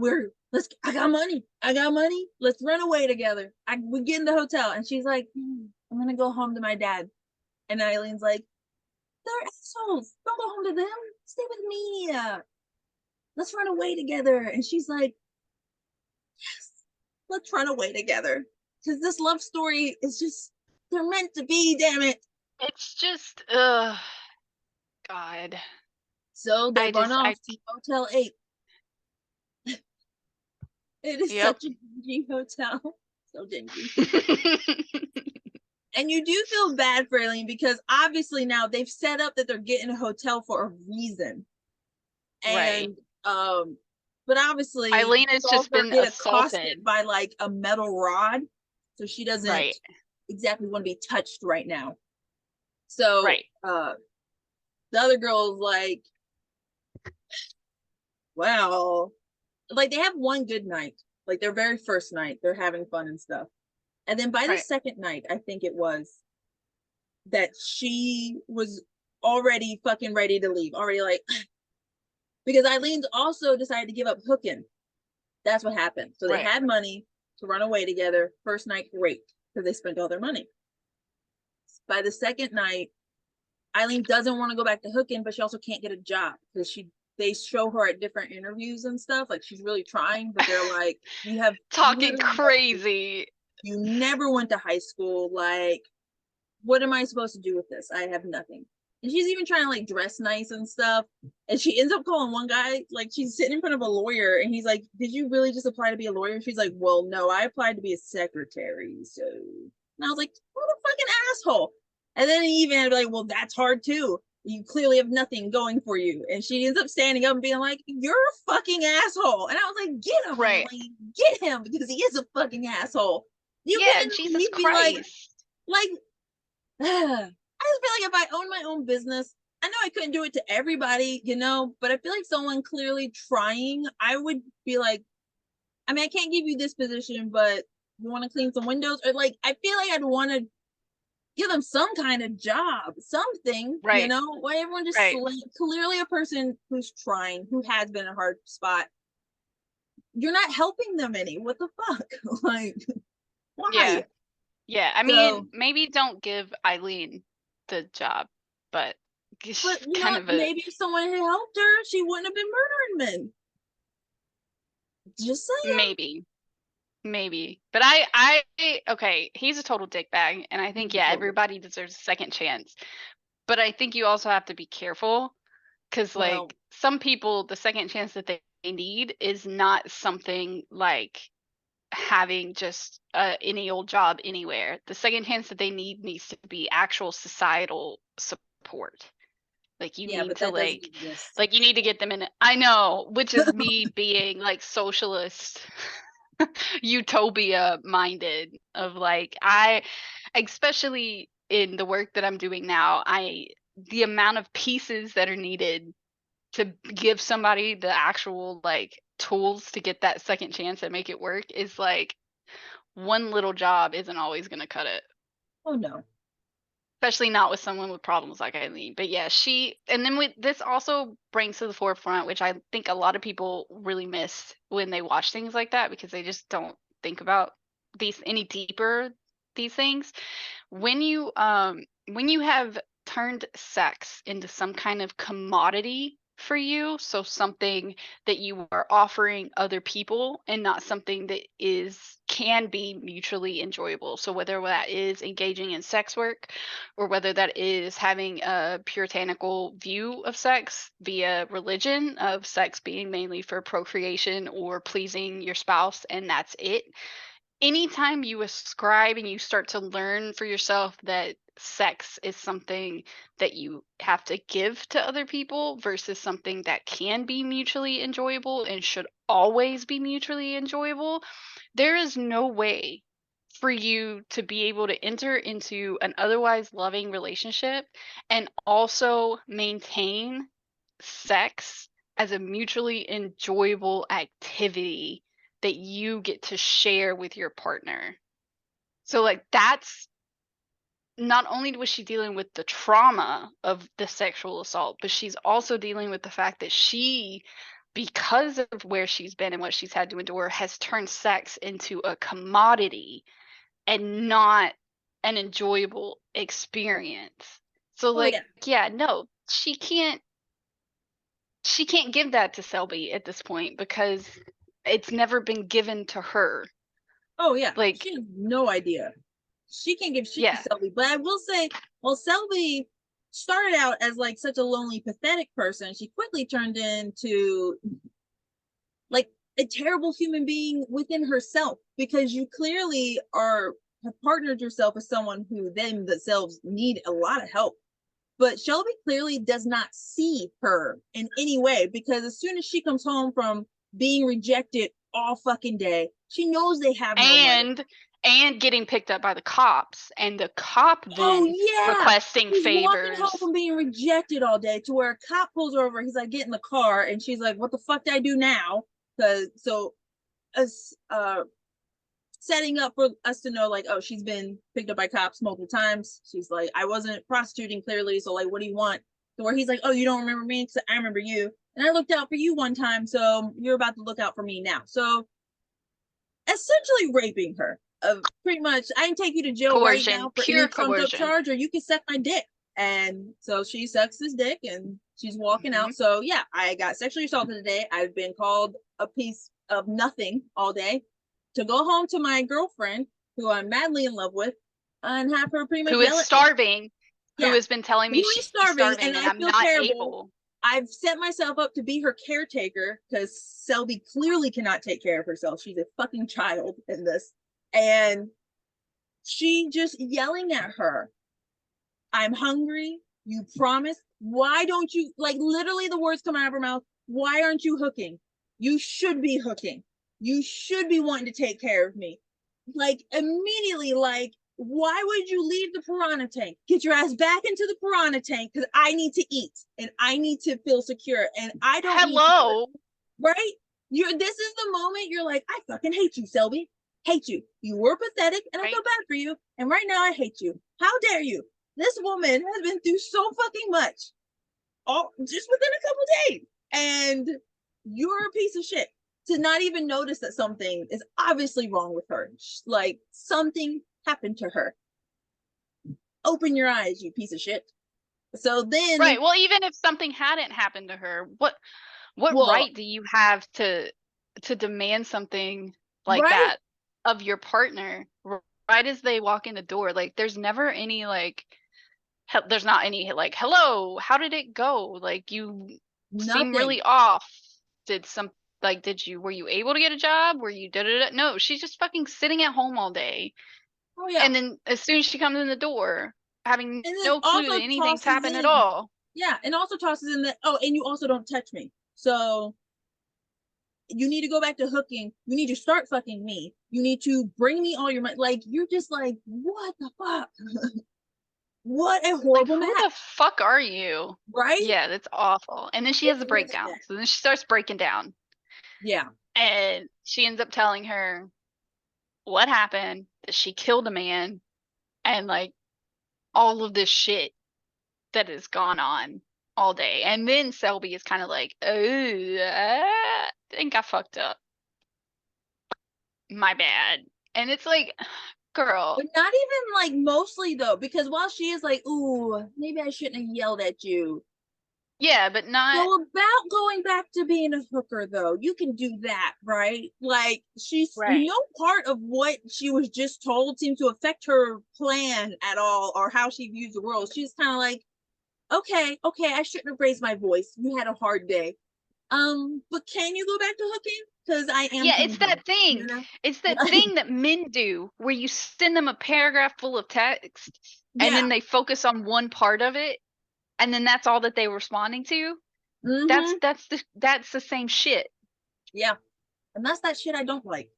I got money. I got money. Let's run away together. We get in the hotel. And she's like, I'm gonna go home to my dad. And Aileen's like, they're assholes. Don't go home to them. Stay with me. Let's run away together. And she's like, yes, let's run away together. Because this love story is just, they're meant to be, damn it. It's just, God. So they run I, off to Hotel 8. It is yep. such a dingy hotel. So dingy. And you do feel bad for Aileen because obviously now they've set up that they're getting a hotel for a reason. Right. And but obviously Eileen has saw just her been get accosted assaulted. by like a metal rod. So she doesn't Right. exactly want to be touched right now. So Right. the other girl's like, well, like they have one good night, like their very first night, they're having fun and stuff. And then by the Right. second night, I think it was that she was already fucking ready to leave, already like, because Eileen's also decided to give up hooking. That's what happened. So they Right. had money to run away together. First night, great, because they spent all their money. By the second night, Aileen doesn't want to go back to hooking, but she also can't get a job because they show her at different interviews and stuff. Like she's really trying, but they're like, you have Talking literally crazy. you never went to high school. Like, what am I supposed to do with this? I have nothing. And she's even trying to like dress nice and stuff. And she ends up calling one guy, like she's sitting in front of a lawyer, and he's like, "Did you really just apply to be a lawyer?" And she's like, "Well, no, I applied to be a secretary." So, and I was like, "What a fucking asshole!" And then he even had to be like, "Well, that's hard too. You clearly have nothing going for you." And she ends up standing up and being like, "You're a fucking asshole." And I was like, "Get him, Right. Aileen, get him, because he is a fucking asshole." You Yeah, couldn't Jesus me be Christ. like I just feel like if I owned my own business, I know I couldn't do it to everybody, but I feel like someone clearly trying, I would be like, I mean, I can't give you this position, but you want to clean some windows? Or like, I feel like I'd want to give them some kind of job, something, Right. why everyone just Right. clearly a person who's trying, who has been in a hard spot. You're not helping them any. What the fuck? Like, why? Yeah. Yeah. I mean, So, maybe don't give Aileen the job, but but kind of a maybe if someone had helped her, she wouldn't have been murdering men. Just saying. maybe. Maybe. But okay, he's a total dickbag, and I think yeah, everybody deserves a second chance. But I think you also have to be careful because Well, like some people, the second chance that they need is not something like having just any old job anywhere. The second chance that they need needs to be actual societal support. Like you yeah, need but to that doesn't exist. like you need to get them in. I know, which is me being like socialist utopia minded of like I especially in the work that I'm doing now, the amount of pieces that are needed to give somebody the actual like tools to get that second chance and make it work is like one little job isn't always going to cut it, Oh no. especially not with someone with problems like Eileen. But yeah, and then this also brings to the forefront, which I think a lot of people really miss when they watch things like that because they just don't think about these any deeper these things. When you have turned sex into some kind of commodity for you, so something that you are offering other people and not something that can be mutually enjoyable. So whether that is engaging in sex work or whether that is having a puritanical view of sex via religion of sex being mainly for procreation or pleasing your spouse and that's it. Anytime you ascribe and you start to learn for yourself that sex is something that you have to give to other people versus something that can be mutually enjoyable and should always be mutually enjoyable, there is no way for you to be able to enter into an otherwise loving relationship and also maintain sex as a mutually enjoyable activity that you get to share with your partner. So like that's not only was she dealing with the trauma of the sexual assault, but she's also dealing with the fact that because of where she's been and what she's had to endure, has turned sex into a commodity and not an enjoyable experience. So Oh like, yeah. yeah, no, she can't give that to Selby at this point because it's never been given to her. Oh yeah. Like, She has no idea. She can't give shit to yeah, Selby. But I will say, well, Selby started out as like such a lonely, pathetic person. She quickly turned into like a terrible human being within herself because you clearly have partnered yourself with someone who them themselves need a lot of help. But Shelby clearly does not see her in any way because as soon as she comes home from being rejected all fucking day, she knows they have no money. and getting picked up by the cops, and the cop Oh then yeah. requesting She's walking home favors. from being rejected all day to where a cop pulls her over. He's like, get in the car. And she's like, what the fuck do I do now? Because so us setting up for us to know, like, oh, she's been picked up by cops multiple times. She's like, I wasn't prostituting clearly. So like, what do you want? So where he's like, oh, you don't remember me? Because I remember you. And I looked out for you one time. So you're about to look out for me now. So essentially raping her. Pretty much, I can take you to jail right Coercion, now for any pure trumped up coercion. charge, or you can suck my dick. And so she sucks his dick and she's walking out. So yeah, I got sexually assaulted today. I've been called a piece of nothing all day to go home to my girlfriend, who I'm madly in love with, and have her pretty much Who is yell at me. starving, who Yeah, has been telling me who is she's starving, and starving and I I'm feel not terrible. able. I've set myself up to be her caretaker because Selby clearly cannot take care of herself. She's a fucking child in this. And she just yelling at her, I'm hungry. You promised. Why don't you, like, literally the words come out of her mouth? Why aren't you hooking? You should be hooking. You should be wanting to take care of me. Like, immediately, like, why would you leave the piranha tank? Get your ass back into the piranha tank because I need to eat and I need to feel secure and I don't need to, Hello. right? This is the moment you're like, I fucking hate you, Selby. Hate you. You were pathetic and I Right? feel bad for you. And right now I hate you. How dare you? This woman has been through so fucking much, all just within a couple days, and you're a piece of shit to not even notice that something is obviously wrong with her. Like, something happened to her. Open your eyes, you piece of shit. So then, Right. Well, even if something hadn't happened to her, what well, right do you have to demand something like right? that of your partner right as they walk in the door? Like there's never any like there's not any like, hello, how did it go? Like you seem Nothing. really off. Did some were you able to get a job? Were you did it? No, she's just fucking sitting at home all day. Oh yeah. And then as soon as she comes in the door, having And then no clue also that anything's tosses happened at in, all. yeah, and also tosses in that, oh, and you also don't touch me. So you need to go back to hooking. You need to start fucking me. You need to bring me all your money. Like, you're just like, what the fuck? What a Like, horrible who the match, fuck are you? right? Yeah, that's awful. And then she has It's a really breakdown. bad. So then she starts breaking down. Yeah. And she ends up telling her what happened, that she killed a man, and like all of this shit that has gone on all day. And then Selby is kind of like, oh, I think I fucked up. My bad. And it's like, girl. But not even like mostly though, because while she is like, ooh, maybe I shouldn't have yelled at you. Yeah, but not So about going back to being a hooker though, you can do that, right? Like, she's right. no part of what she was just told seemed to affect her plan at all or how she views the world. She's kind of like, okay, I shouldn't have raised my voice. You had a hard day. But can you go back to hooking? Because I am Yeah, it's hungry, that thing. you know? It's that thing that men do where you send them a paragraph full of text and Yeah. then they focus on one part of it and then that's all that they're responding to. Mm-hmm. That's the same shit. Yeah. And that's that shit I don't like.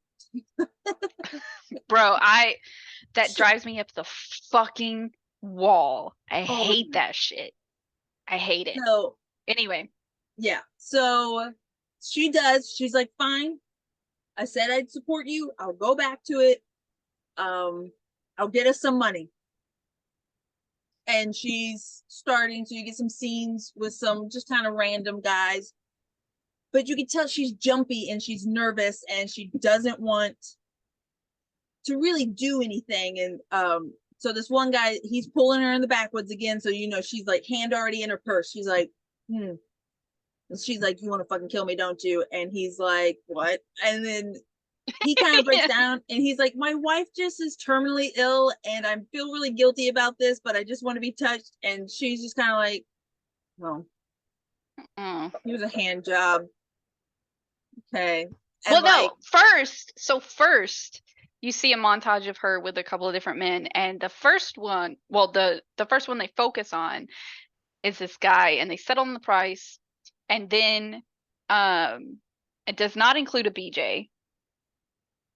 Bro, I that So, drives me up the fucking wall. I all the hate time. that shit. I hate it. So Anyway, yeah. So she does. She's like, fine. I said I'd support you. I'll go back to it. Um, I'll get us some money. And she's starting, so you get some scenes with some just kind of random guys. But you can tell she's jumpy and she's nervous and she doesn't want to really do anything. And so this one guy, he's pulling her in the backwoods again. So she's like, hand already in her purse. She's like, and she's like, you want to fucking kill me, don't you? And he's like, what? And then he kind of breaks yeah. down and he's like, my wife just is terminally ill and I feel really guilty about this, but I just want to be touched. And she's just kind of like, well, Mm. here's a hand job. Okay. And Well, like, no. First, you see a montage of her with a couple of different men, and the first one, well, the first one they focus on is this guy, and they settle on the price, and then um, it does not include a BJ,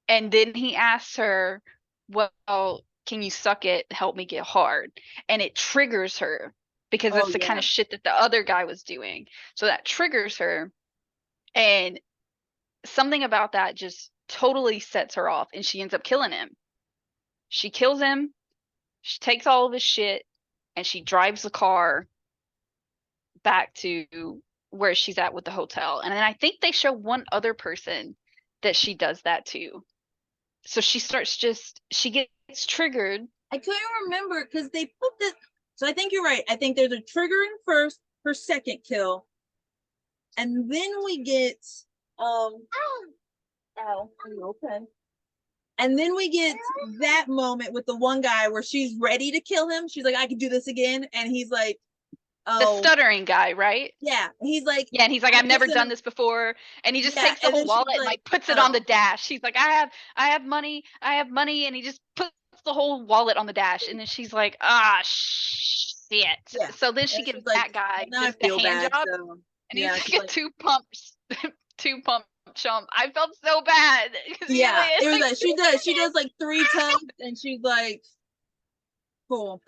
and then he asks her, "Well, can you suck it? Help me get hard," and it triggers her because oh it's the kind yeah. of shit that the other guy was doing, so that triggers her, and something about that just totally sets her off and she ends up killing him. She kills him, she takes all of his shit, and she drives the car back to where she's at with the hotel. And then I think they show one other person that she does that to. So she gets triggered. I couldn't remember because they put this. So I think you're right. I think there's a triggering first, her second kill, and then we get ow, are you okay? And then we get that moment with the one guy where she's ready to kill him. She's like, I can do this again. And he's like, The oh, stuttering guy, right? yeah. He's like, Yeah, and he's like, I'm I've just never gonna, done this before. And he just yeah. takes the And whole then she's wallet and like, like puts it on the oh, dash. He's like, I have money, and he just puts the whole wallet on the dash. And then she's like, ah, shit. yeah. So then she And gives she's like, that guy well, now I just the feel hand bad. job, So and he's yeah, like she's a like, two pump chump. I felt so bad because he's yeah. like, It it's was like like she does like 3 tugs, and she's like, cool,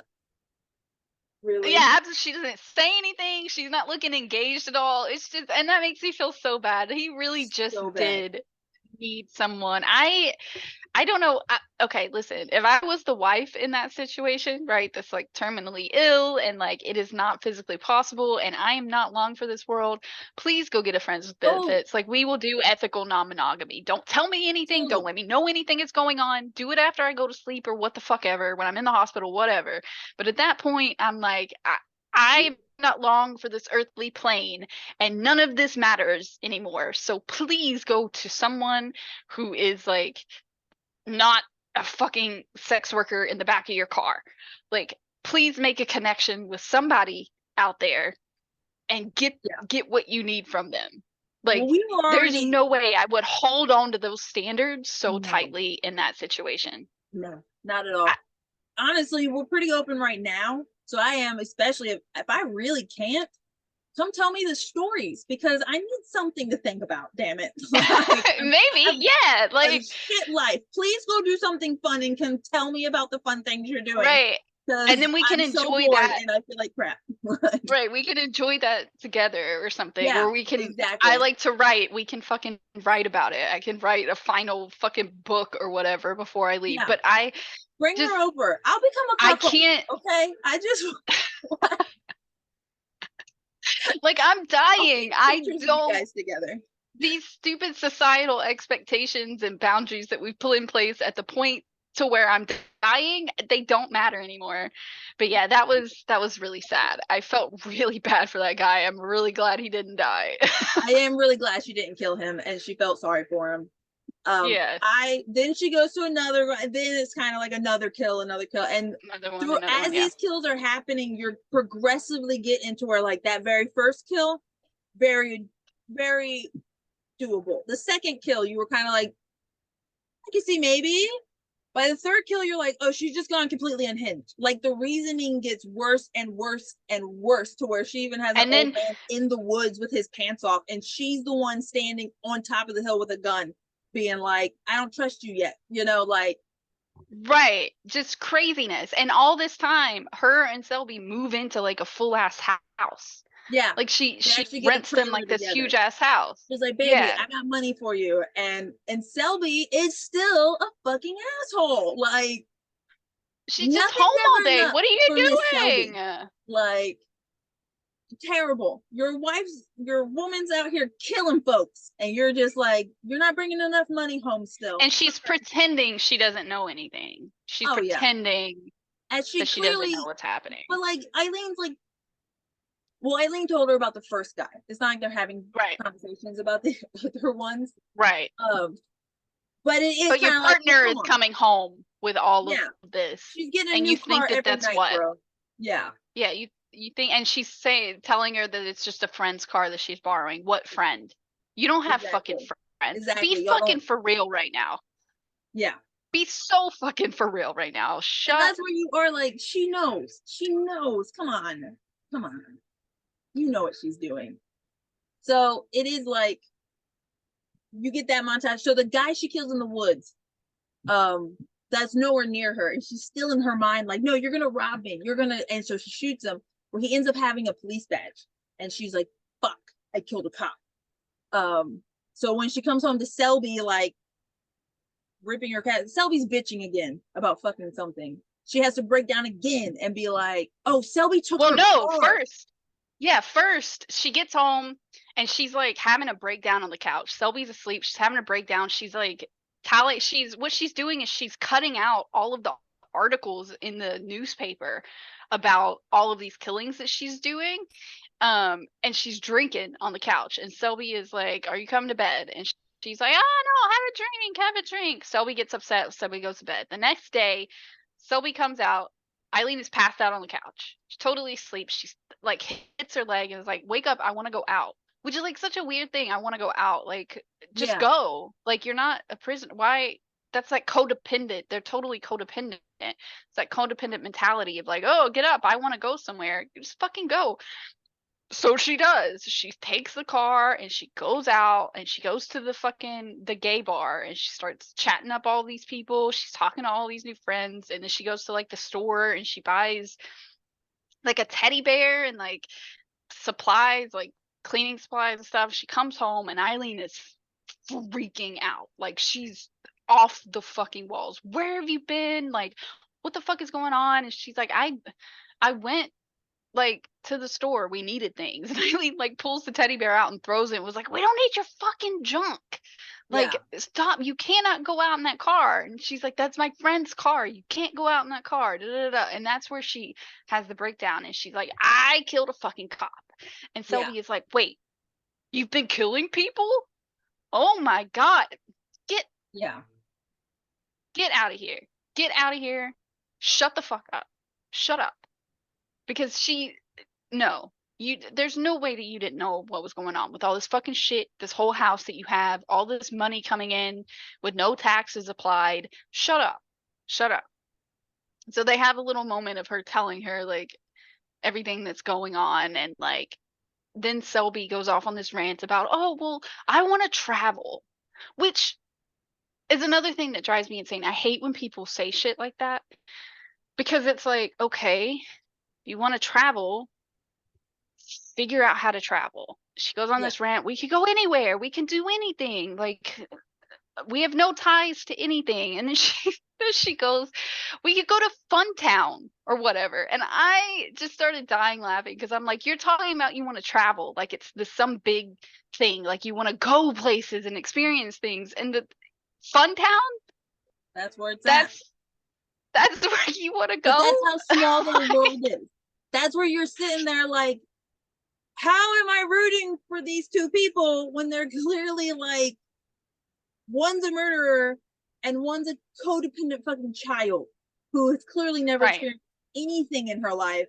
really, yeah, she doesn't say anything. She's not looking engaged at all. It's just, and that makes me feel so bad. He really just so bad. did need someone. I don't know. Okay, listen. If I was the wife in that situation, right, that's like terminally ill and like it is not physically possible, and I am not long for this world, please go get a friends with Oh, benefits. Like, we will do ethical non-monogamy. Don't tell me anything. Don't dude. let me know anything is going on. Do it after I go to sleep or what the fuck ever, when I'm in the hospital, whatever. But at that point, I'm like, I'm not long for this earthly plane, and none of this matters anymore. So please go to someone who is like not a fucking sex worker in the back of your car. Like, please make a connection with somebody out there and Yeah. get what you need from them. Well, Like, we were there's already no way I would hold on to those standards so no, tightly in that situation. no, not at I, all. Honestly, we're pretty open right now. So I am, especially if I really can't, come tell me the stories because I need something to think about. Damn it. Like maybe, I'm yeah, a like, shit life. Please go do something fun and can tell me about the fun things you're doing. right. And Because then we can I'm so enjoy bored that. and I feel like crap. Right, we can enjoy that together or something, Yeah, or we can. I exactly. like to write. We can fucking write about it. I can write a final fucking book or whatever before I leave. Yeah. But I Bring just, her over. I'll become a I cuckold. can't. Okay. I just Like, I'm I'll dying. take I pictures of you don't. guys together. These stupid societal expectations and boundaries that we've put in place at the point to where I'm dying, they don't matter anymore. But yeah, that was really sad. I felt really bad for that guy. I'm really glad he didn't die. I am really glad she didn't kill him and she felt sorry for him. Yeah, I then she goes to another then it's kind of like another kill. And through another as one. Yeah. these kills are happening, you're progressively get into where like that very first kill, very, very doable. The second kill, you were kind of like, I can see maybe. By the third kill, you're like, oh, she's just gone completely unhinged. Like the reasoning gets worse and worse and worse to where she even has an And old then, man in the woods with his pants off, and she's the one standing on top of the hill with a gun, being like, I don't trust you yet. Like, right, just craziness. And all this time, her and Selby move into like a full ass house. yeah, Like, she they she actually get a rents them trailer like this together. huge ass house. She's like, baby, Yeah. I got money for you. And Selby is still a fucking asshole. Like, She's just nothing's home all ever day. enough What are you for Miss doing? Selby. Like, terrible. Your woman's out here killing folks, and you're just like, you're not bringing enough money home still. And she's pretending she doesn't know anything. She's Oh yeah, pretending and she that she doesn't know clearly, what's happening. but like Eileen's like, well, Eileen told her about the first guy. It's not like they're having Right. conversations about the other ones. Right. But it is But your kind of like, well, partner come is on, coming home with all of yeah, this. she's getting a And you new think car that every that's night, what? bro. Yeah, Yeah, you think, and she's telling her that it's just a friend's car that she's borrowing. What friend? You don't have fucking exactly, friends. Be exactly. Y'all fucking don't. for real right now. Yeah, Be so fucking for real right now. and Shut. that's where you are. Like, she knows. She knows. Come on, come on. You know what she's doing. So it is like you get that montage. So the guy she kills in the woods, that's nowhere near her, and she's still in her mind, like, no, you're gonna rob me. You're gonna, and so she shoots him. Where he ends up having a police badge, and she's like, "Fuck, I killed a cop." So when she comes home to Selby, like ripping her cat, Selby's bitching again about fucking something. She has to break down again and be like, "Oh, Selby took Well, her no, car." first. Yeah, first she gets home and she's like having a breakdown on the couch. Selby's asleep. She's having a breakdown. She's like, she's what she's doing is she's cutting out all of the articles in the newspaper about all of these killings that she's doing. And she's drinking on the couch, and Selby is like, "Are you coming to bed?" And she's like, "Oh no, have a drink, have a drink." Selby gets upset. Selby goes to bed. The next day, Selby comes out. Eileen is passed out on the couch. She's totally asleep. She's like hits her leg and is like, "Wake up! I want to go out." Which is like such a weird thing. I want to go out. Like, just Yeah. go. Like, you're not a prisoner. Why? That's like codependent. They're totally codependent. It's like codependent mentality of like, "Oh, get up! I want to go somewhere." Just fucking go. So she does. She takes the car and she goes out and she goes to the gay bar and she starts chatting up all these people. She's talking to all these new friends, and then she goes to like the store and she buys like a teddy bear and like supplies, like cleaning supplies and stuff. She comes home and Eileen is freaking out. Like, she's off the fucking walls. "Where have you been? Like, what the fuck is going on?" And she's like, I went like to the store. We needed things." And Eileen like pulls the teddy bear out and throws it and was like, "We don't need your fucking junk. Yeah. Like, stop. You cannot go out in that car." And she's like, "That's my friend's car. You can't go out in that car." Da, da, da. And that's where she has the breakdown, and she's like, "I killed a fucking cop." And Yeah. Selby is like, "Wait, you've been killing people? Oh my god. Get Yeah. get out of here. Get out of here. Shut the fuck up. Shut up." Because no, there's no way that you didn't know what was going on with all this fucking shit, this whole house that you have, all this money coming in with no taxes applied. Shut up. Shut up. So they have a little moment of her telling her like everything that's going on, and like then Selby goes off on this rant about, "Oh, well, I want to travel." Which is another thing that drives me insane. I hate when people say shit like that, because it's like, okay, you want to travel, figure out how to travel. She goes on Yeah. this rant, "We could go anywhere, we can do anything, like we have no ties to anything." And then she goes, "We could go to Funtown or whatever." And I just started dying laughing, because I'm like, you're talking about you want to travel like it's some big thing, like you want to go places and experience things. And the Funtown, That's where it's at. that's that's where you want to But go. that's how small their world is. That's where you're sitting there like, how am I rooting for these two people when they're clearly like, one's a murderer and one's a codependent fucking child who has clearly never Right. experienced anything in her life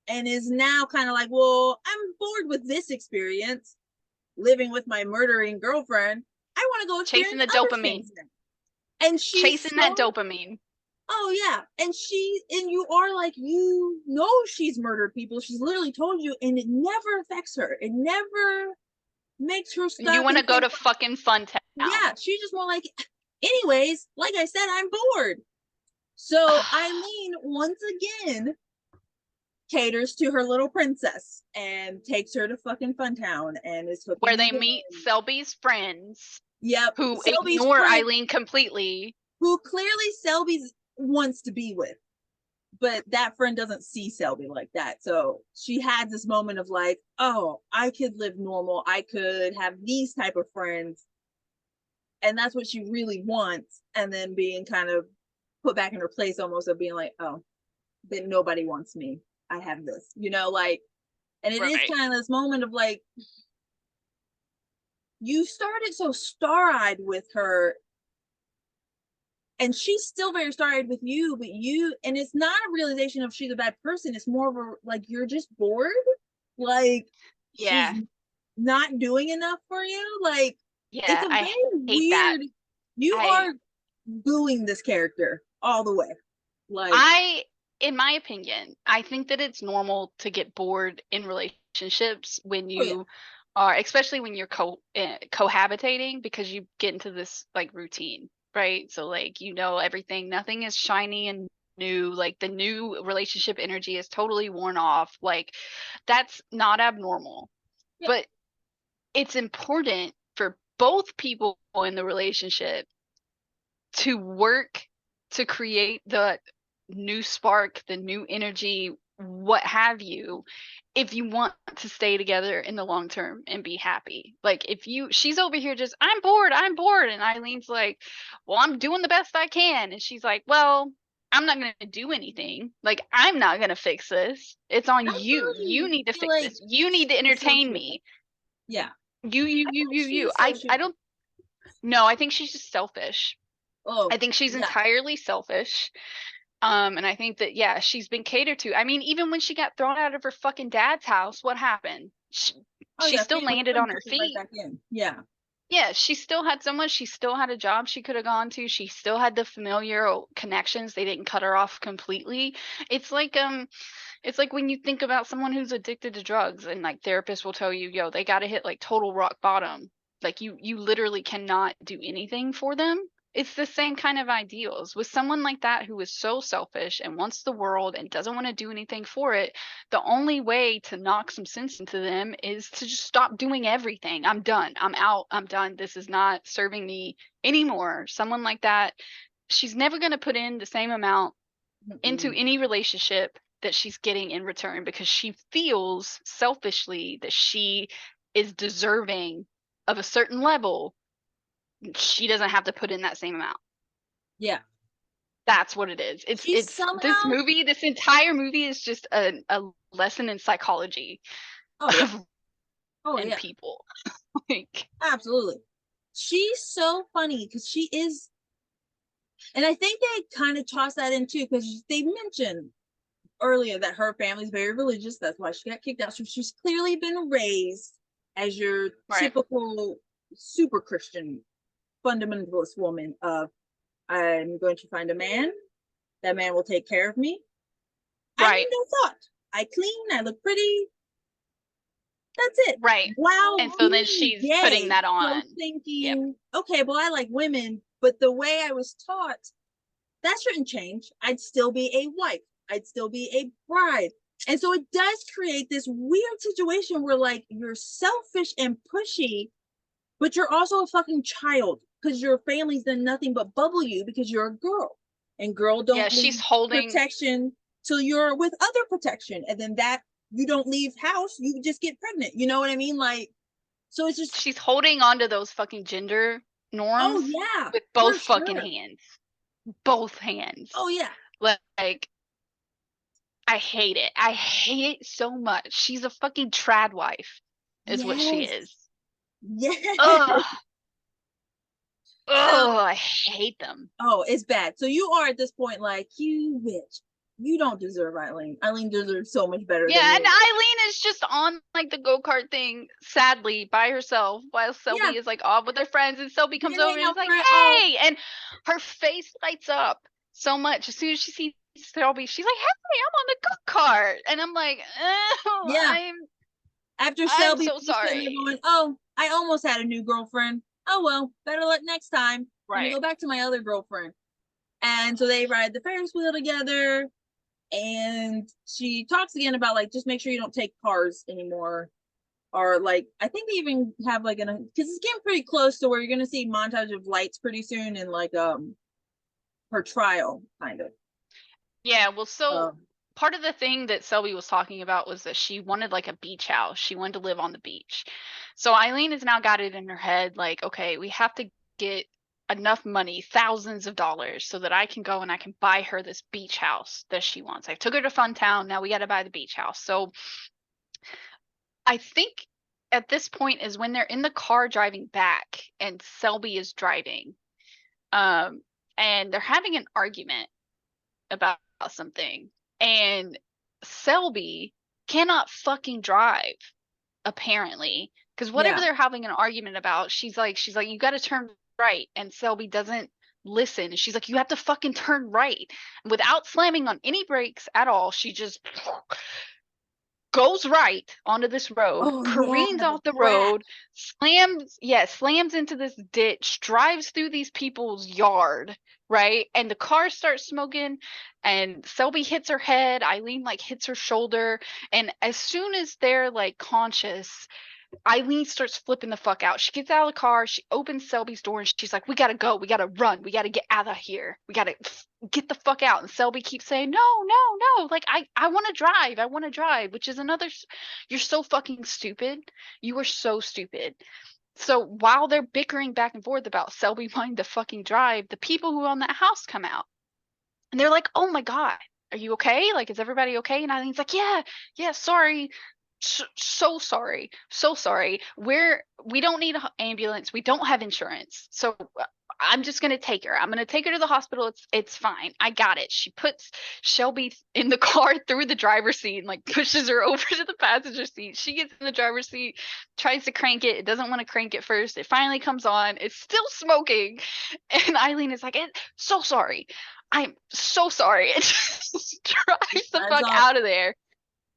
and is now kind of like, well, I'm bored with this experience living with my murdering girlfriend. I want to go Chasing experience the other dopamine. things now. And she's Chasing that so, dopamine. oh yeah, and you are like, you know, she's murdered people. She's literally told you, and it never affects her. It never makes her You stop want and to go think, to fucking Funtown. yeah, she's just more like, anyways, like I said, I'm bored. So Eileen once again caters to her little princess and takes her to fucking Funtown and is hooking Where the they meet game. Selby's friends, Yep, who Selby's ignore friend, Eileen completely. who clearly Selby wants to be with, but that friend doesn't see Selby like that. So she had this moment of like, oh, I could live normal. I could have these type of friends. And that's what she really wants. And then being kind of put back in her place almost of being like, oh, then nobody wants me. I have this, like, and it is Right. kind of this moment of like, you started so star-eyed with her and she's still very started with you, but and it's not a realization of she's a bad person. It's more of a like, you're just bored, like she's Yeah. not doing enough for you. Like, it's Yeah. a I very hate that. weird, you I are booing this character all the way. Like, I in my opinion, I think that it's normal to get bored in relationships when oh yeah, you are, especially when you're cohabitating, because you get into this like routine, right? So like, everything, nothing is shiny and new, like the new relationship energy is totally worn off. Like, that's not abnormal. yeah, But it's important for both people in the relationship to work to create the new spark, the new energy, what have you, if you want to stay together in the long term and be happy. Like, she's over here just, I'm bored. And Eileen's like, well, I'm doing the best I can. And she's like, well, I'm not going to do anything. Like, I'm not going to fix this. It's on I you. You really need to feel fix like this. You need to she's entertain social. me. Yeah, I think You. she's social. I don't know. I think she's just selfish. I Oh, think she's yeah. entirely selfish. And I think that, yeah, she's been catered to. I mean, even when she got thrown out of her fucking dad's house, what happened? Oh, She yeah. still Family landed friend on her took her right feet. back in. Yeah. Yeah, she still had someone, she still had a job she could have gone to. She still had the familiar connections. They didn't cut her off completely. It's like it's like when you think about someone who's addicted to drugs and like therapists will tell you, yo, they got to hit like total rock bottom. Like you literally cannot do anything for them. It's the same kind of ideals with someone like that who is so selfish and wants the world and doesn't want to do anything for it. The only way to knock some sense into them is to just stop doing everything. I'm done. I'm out. I'm done. This is not serving me anymore. Someone like that, she's never going to put in the same amount into Mm-mm. any relationship that she's getting in return because she feels selfishly that she is deserving of a certain level. She doesn't have to put in that same amount. Yeah. That's what it is. She It's this somehow. movie, this entire movie is just a lesson in psychology Oh, yeah. of Oh, and yeah. people. Like, Absolutely. She's so funny because she is, and I think they kind of toss that in too because they mentioned earlier that her family's very religious. That's why she got kicked out. So she's clearly been raised as your right, typical super Christian fundamentalist woman of I'm going to find a man. That man will take care of me. I need right, no thought. I clean. I look pretty. That's it. right. While And so then being she's putting gay, that so on. Yep. thinking, okay, well, I like women, but the way I was taught, that shouldn't change. I'd still be a wife. I'd still be a bride. And so it does create this weird situation where like you're selfish and pushy, but you're also a fucking child because your family's done nothing but bubble you because you're a girl. And girl Yeah, don't she's leave holding protection till you're with other protection. And then that you don't leave house, you just get pregnant. You know what I mean? Like, so it's just, she's holding on to those fucking gender oh norms yeah, with for both fucking sure. hands. Both hands. Oh yeah. Like, I hate it. I hate it so much. She's a fucking trad wife, is what she Yes. is. Yes. Ugh. So, Ugh, I hate them. oh, it's bad. So you are at this point like, you bitch. You don't deserve Aileen. Aileen deserves so much better than Yeah, and you. Eileen is just on like the go-kart thing, sadly, by herself, while Yeah. Selby is like off with her friends, and Selby They comes can over hang and is out like, for oh hey, and her face lights up so much. As soon as she sees Selby, she's like, hey, I'm on the go-kart. And I'm like, oh, yeah. After I'm Shelby so was sitting there sorry. going, oh, I almost had a new girlfriend. Oh well, better luck next time. Let me Right. go back to my other girlfriend. And so they ride the Ferris wheel together. And she talks again about like just make sure you don't take cars anymore. Or like I think they even have like an because it's getting pretty close to where you're gonna see montage of lights pretty soon and like her trial kind of. Yeah, well, so Um part of the thing that Selby was talking about was that she wanted like a beach house. She wanted to live on the beach. So Eileen has now got it in her head like, okay, we have to get enough money, thousands of dollars, so that I can go and I can buy her this beach house that she wants. I took her to Funtown. Now we got to buy the beach house. So I think at this point is when they're in the car driving back and Selby is driving. Um, and they're having an argument about something, and Selby cannot fucking drive apparently because whatever yeah. they're having an argument about, she's like you got to turn right, and Selby doesn't listen. She's like, you have to fucking turn right, without slamming on any brakes at all. She just goes right onto this road, Oh yeah, careens the off the brat. road, slams into this ditch, drives through these people's yard, right? And the car starts smoking, and Selby hits her head, Eileen like hits her shoulder, and as soon as they're like conscious, Eileen starts flipping the fuck out. She gets out of the car, she opens Selby's door, and she's like, we gotta go, we gotta run, we gotta get out of here, we gotta get the fuck out. And Selby keeps saying, no, no, no, like I want to drive, I want to drive, which is another, you're so fucking stupid. You are so stupid. So while they're bickering back and forth about Selby wanting to fucking drive, the people who own that house come out. And they're like, oh my God, are you okay? Like, is everybody okay? And Eileen's like, yeah, sorry. So sorry. So sorry. We don't need an ambulance. We don't have insurance. So I'm just gonna take her. I'm gonna take her to the hospital. It's fine. I got it. She puts Shelby in the car through the driver's seat and like pushes her over to the passenger seat. She gets in the driver's seat, tries to crank it. It doesn't want to crank it first. It finally comes on. It's still smoking. And Eileen is like, so sorry. I'm so sorry. And just drives the Drives fuck off. out of there,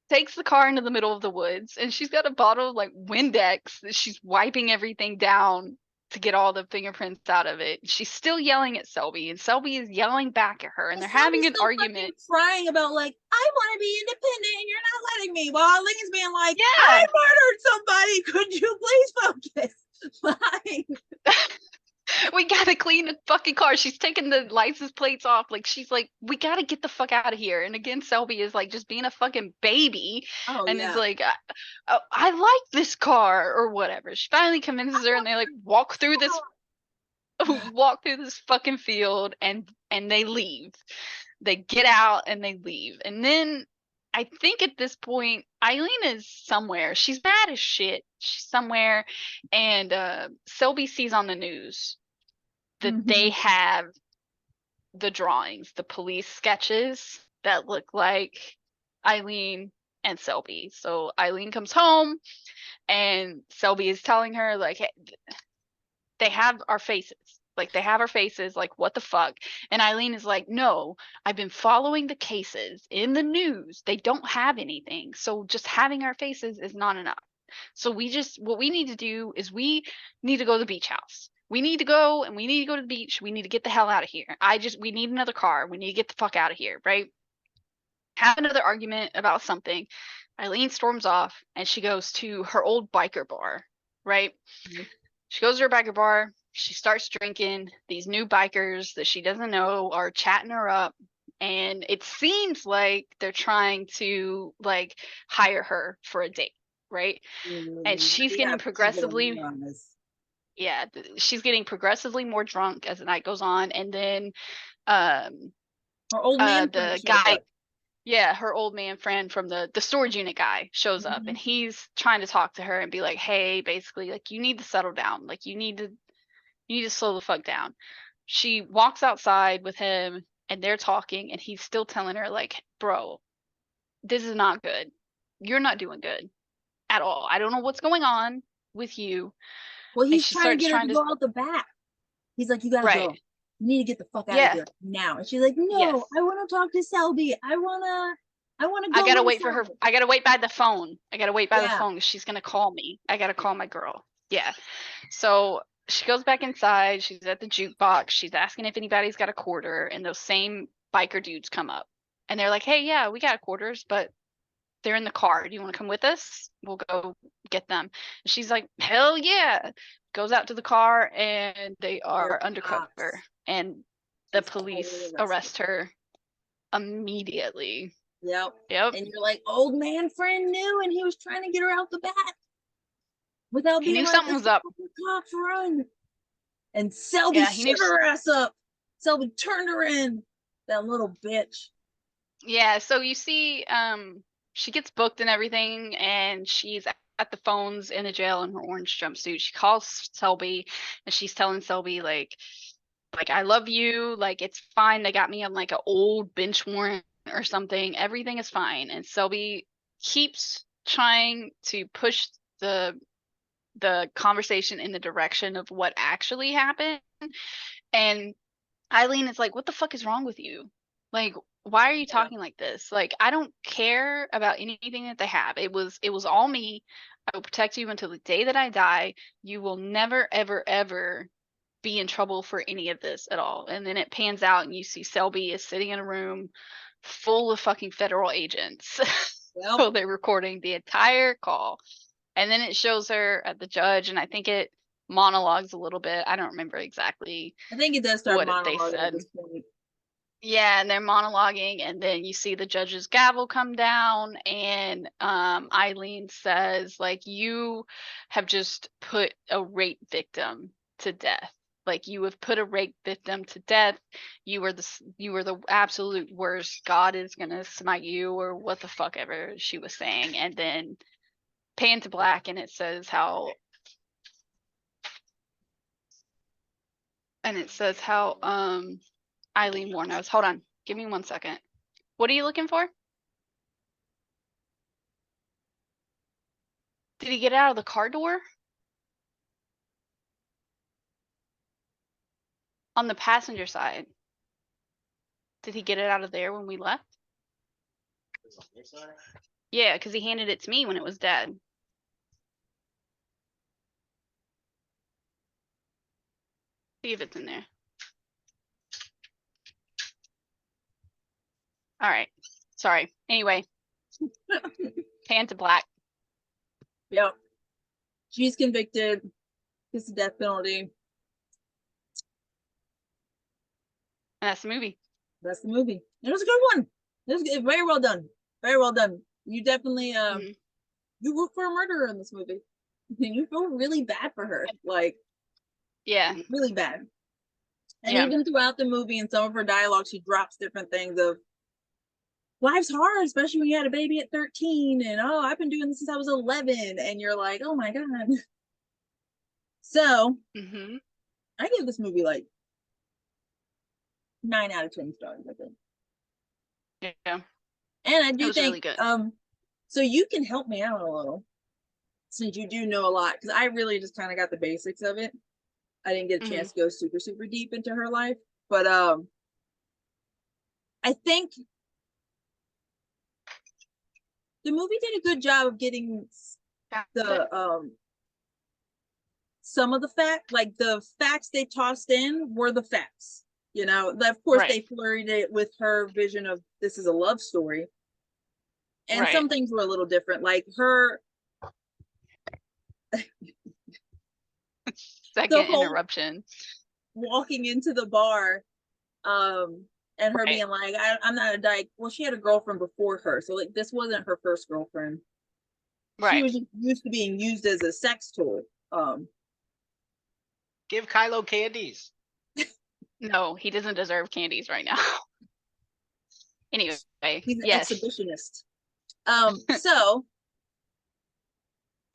takes the car into the middle of the woods, and she's got a bottle of like Windex that she's wiping everything down to get all the fingerprints out of it. She's still yelling at Selby, and Selby is yelling back at her, and And they're having Selby's an still fucking argument. crying about like, I want to be independent and you're not letting me. While Eileen's being like, Yeah. I murdered somebody. Could you please focus? Like, We gotta clean the fucking car. She's taking the license plates off. Like, she's like, we gotta get the fuck out of here. And again, Selby is like just being a fucking baby oh and is yeah. like, I like this car or whatever. She finally convinces her and they like walk through this fucking field and they leave. They get out and they leave. And then I think at this point, Eileen is somewhere. She's mad as shit. She's somewhere. And Selby sees on the news that they Mhm. have the drawings, the police sketches that look like Eileen and Selby. So Eileen comes home and Selby is telling her, like, hey, they have our faces. Like, they have our faces. Like, what the fuck? And Eileen is like, no, I've been following the cases in the news. They don't have anything. So just having our faces is not enough. So what we need to do is we need to go to the beach house. We need to go and we need to go to the beach. We need to get the hell out of here. We need another car. We need to get the fuck out of here, right? Have another argument about something. Eileen storms off and she goes to her old biker bar, right? She goes to her biker bar. She starts drinking. These new bikers that she doesn't know are chatting her up. And it seems like they're trying to like hire her for a date, right? And she's We getting have evil progressively, on this. yeah, she's getting progressively more drunk as the night goes on. And then um Her old man friend the shows guy, up. yeah, her old man friend from the storage unit guy shows up Mhm. and he's trying to talk to her and be like, hey, basically, like, you need to settle down. Like, you need to slow the fuck down. She walks outside with him and they're talking and he's still telling her, like, bro, this is not good. You're not doing good at all. I don't know what's going on with you. Well, And he's she trying to starts get her trying to to, go out the back. He's like, you gotta right. go. You need to get the fuck out of Yeah. here now. And she's like, no, Yes. I want to talk to Selby. I wanna I go gotta wait for her. inside. I gotta wait by the phone. I gotta wait by the Yeah. phone because she's gonna call me. I gotta call my girl. Yeah. So she goes back inside. She's at the jukebox. She's asking if anybody's got a quarter, and those same biker dudes come up, and they're like, "Hey, yeah, we got quarters, but they're in the car. Do you want to come with us? We'll go get them." And she's like, "Hell yeah!" Goes out to the car, and they They're are undercover, cops. and the She's totally police arrested. arrest her immediately. Yep. Yep. And you're like, old man friend knew, and he was trying to get her out the back without He being knew like, something let's was go up. the cops run. And Selby Yeah, he knew. shut her ass up. Selby turned her in. That little bitch. Yeah, so you see, she gets booked and everything, and she's at the phones in the jail in her orange jumpsuit. She calls Selby, and she's telling Selby like I love you, like it's fine. They got me on like an old bench warrant or something. Everything is fine. And Selby keeps trying to push the conversation in the direction of what actually happened. And Eileen is like, what the fuck is wrong with you? Like, why are you Yeah. talking like this? Like, I don't care about anything that they have. It was all me. I will protect you until the day that I die. You will never, ever, ever be in trouble for any of this at all. And then it pans out and you see Selby is sitting in a room full of fucking federal agents. Yep. So they're recording the entire call. And then it shows her at the judge, and I think it monologues a little bit. I don't remember exactly I think it does start what they monologuing at said. this point. Yeah, and they're monologuing, and then you see the judge's gavel come down, and Eileen says, like, you have just put a rape victim to death. Like, you have put a rape victim to death. You were the absolute worst. God is gonna smite you, or what the fuck ever she was saying. And then pan to black, and it says how Aileen Wournos. Hold on, give me 1 second. What are you looking for? Did he get out of the car door? On the passenger side. Did he get it out of there when we left? Yeah, because he handed it to me when it was dead. See if it's in there. All right. Sorry. Anyway, pan to black. Yep. She's convicted. Gets the death penalty. And that's the movie. That's the movie. It was a good one. It was very well done. Very well done. You definitely you root for a murderer in this movie. And you feel really bad for her. Like, yeah, really bad. And yeah. even throughout the movie and some of her dialogue, she drops different things of life's hard, especially when you had a baby at 13, and oh, I've been doing this since I was 11, and you're like, oh my god. So I give this movie like 9 out of 10 stars, I think. Yeah. And I do was think really good. So you can help me out a little since you do know a lot, because I really just kind of got the basics of it. I didn't get a chance to go super, super deep into her life. But I think the movie did a good job of getting the some of the fact, like the facts they tossed in were the facts. You know, of course they flirted it with her vision of this is a love story. And some things were a little different, like her second interruption. Walking into the bar, and her being like, I'm not a dyke. Well, she had a girlfriend before her, so like this wasn't her first girlfriend. She was used to being used as a sex tool. Give Kylo candies. No, he doesn't deserve candies right now. Anyway, he's an exhibitionist. So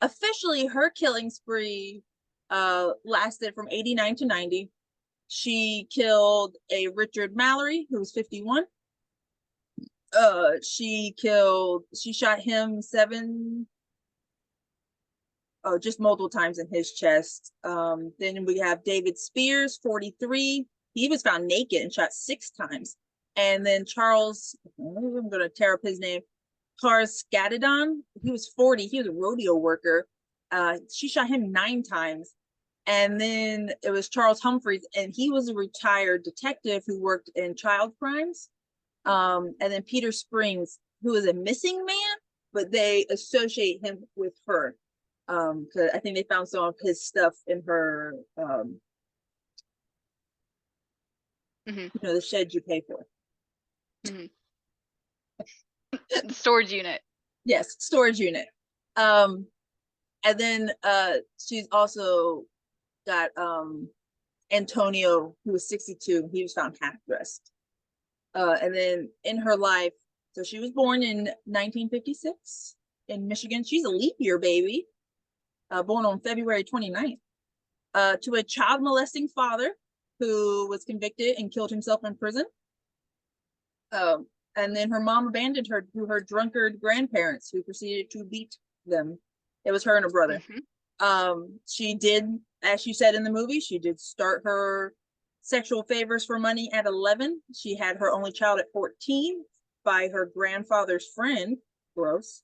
officially her killing spree lasted from 89 to 90. She killed a Richard Mallory, who was 51. She shot him just multiple times in his chest. Then we have David Spears, 43. He was found naked and shot 6 times. And then Charles, I'm going to tear up his name, Cars Scatadon, he was 40. He was a rodeo worker. She shot him 9 times. And then it was Charles Humphreys, and he was a retired detective who worked in child crimes. And then Peter Springs, who is a missing man, but they associate him with her. Because I think they found some of his stuff in her, the shed you pay for. The storage unit. Yes, storage unit. And then she's also got Antonio, who was 62. He was found half dressed. And then in her life, so she was born in 1956 in Michigan. She's a leap year baby, born on February 29th, to a child molesting father who was convicted and killed himself in prison. And then her mom abandoned her to her drunkard grandparents, who proceeded to beat them. It was her and her brother. She did, as she said in the movie, she did start her sexual favors for money at 11. She had her only child at 14 by her grandfather's friend. Gross.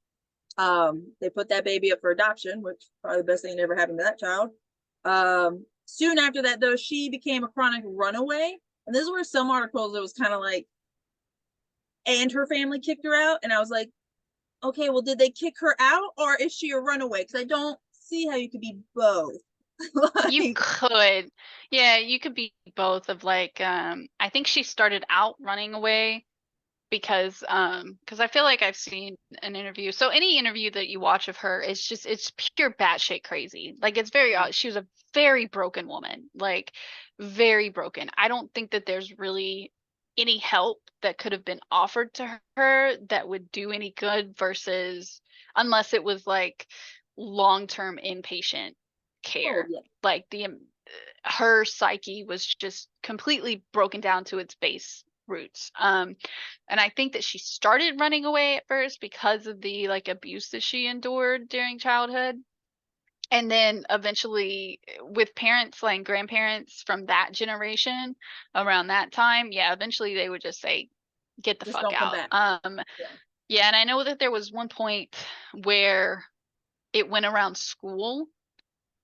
They put that baby up for adoption, which probably the best thing that ever happened to that child. Soon after that, though, she became a chronic runaway. And this is where some articles, it was kind of like, and her family kicked her out. And I was like, okay, well, did they kick her out, or is she a runaway? Because I don't see how you could be both. You could. Yeah, you could be both of like, I think she started out running away because I feel like I've seen an interview. So any interview that you watch of her is just, it's pure batshit crazy. Like it's very she was a very broken woman, like very broken. I don't think that there's really any help that could have been offered to her that would do any good, versus unless it was like long-term inpatient care. yeah. Like her psyche was just completely broken down to its base roots. And I think that she started running away at first because of the like abuse that she endured during childhood. And then eventually with parents, like grandparents from that generation around that time, yeah, eventually they would just say, get the Just fuck don't come out. back. Yeah. Yeah, and I know that there was one point where it went around school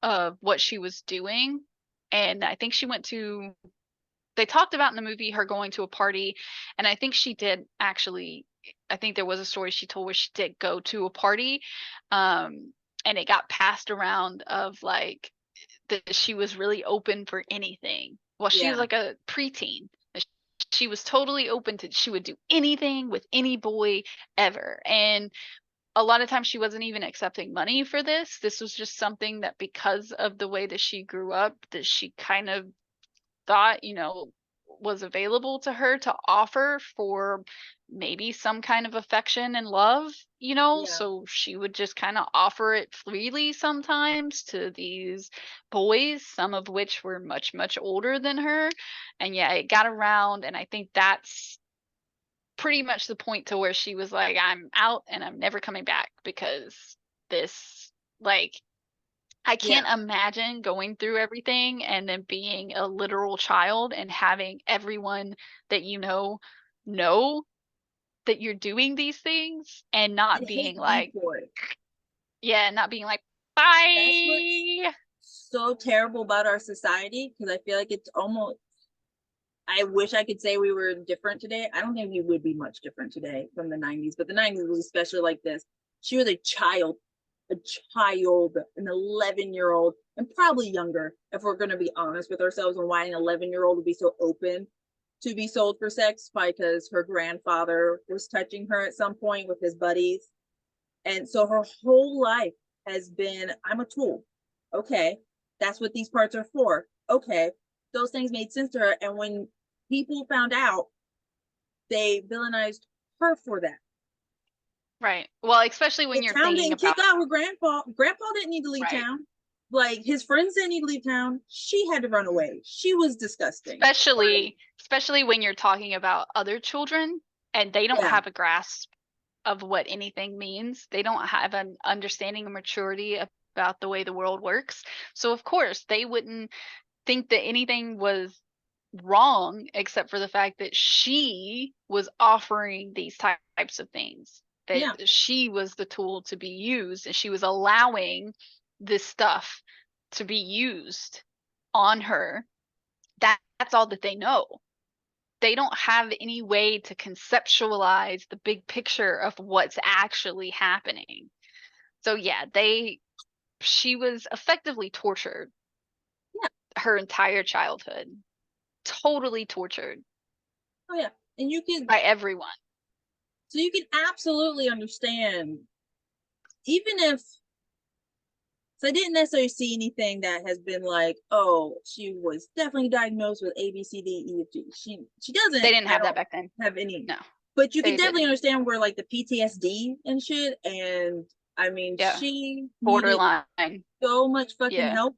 of what she was doing. And I think she went to, they talked about in the movie her going to a party, and I think she did actually, I think there was a story she told where she did go to a party, and it got passed around of like that she was really open for anything. Well, she was Yeah. like a preteen. She was totally open to, she would do anything with any boy ever. And a lot of times she wasn't even accepting money for this. This was just something that, because of the way that she grew up, that she kind of thought, you know, was available to her to offer for maybe some kind of affection and love, you know. Yeah. So she would just kind of offer it freely sometimes to these boys, some of which were much, much older than her. And yeah, it got around. And I think that's pretty much the point to where she was like, I'm out and I'm never coming back, because this, like, I Yeah. can't imagine going through everything and then being a literal child and having everyone that know that you're doing these things and not And hate being you like, for it. yeah, not being like, That's what's bye. so terrible about our society, because I feel like it's almost, I wish I could say we were different today. I don't think we would be much different today from the 90s, but the 90s was especially like this. She was a child, an 11-year-old, and probably younger, if we're going to be honest with ourselves, on why an 11-year-old would be so open to be sold for sex, because her grandfather was touching her at some point with his buddies. And so her whole life has been, I'm a tool. Okay. That's what these parts are for. Okay. Those things made sense to her. And when people found out, they villainized her for that. Right. Well, especially when The you're town thinking didn't kick about, out her grandpa. Grandpa didn't need to leave right. town. Like his friends didn't need to leave town. She had to run away. She was disgusting. Especially when you're talking about other children and they don't Yeah. have a grasp of what anything means. They don't have an understanding or maturity about the way the world works. So of course they wouldn't think that anything was wrong, except for the fact that she was offering these types of things, Yeah. that she was the tool to be used, and she was allowing this stuff to be used on her. That's all that they know. They don't have any way to conceptualize the big picture of what's actually happening. So yeah, she was effectively tortured. Yeah. Her entire childhood. Totally tortured Oh yeah. And you can, by everyone. so you can absolutely understand, even if, so I didn't necessarily see anything that has been like, oh, she was definitely diagnosed with A, B, C, D, E, F, G. She doesn't. They didn't I have that don't back then. have any. No, But you can they definitely didn't. understand where like the PTSD and shit. And I mean, Yeah. she needed Borderline. so much fucking Yeah. help.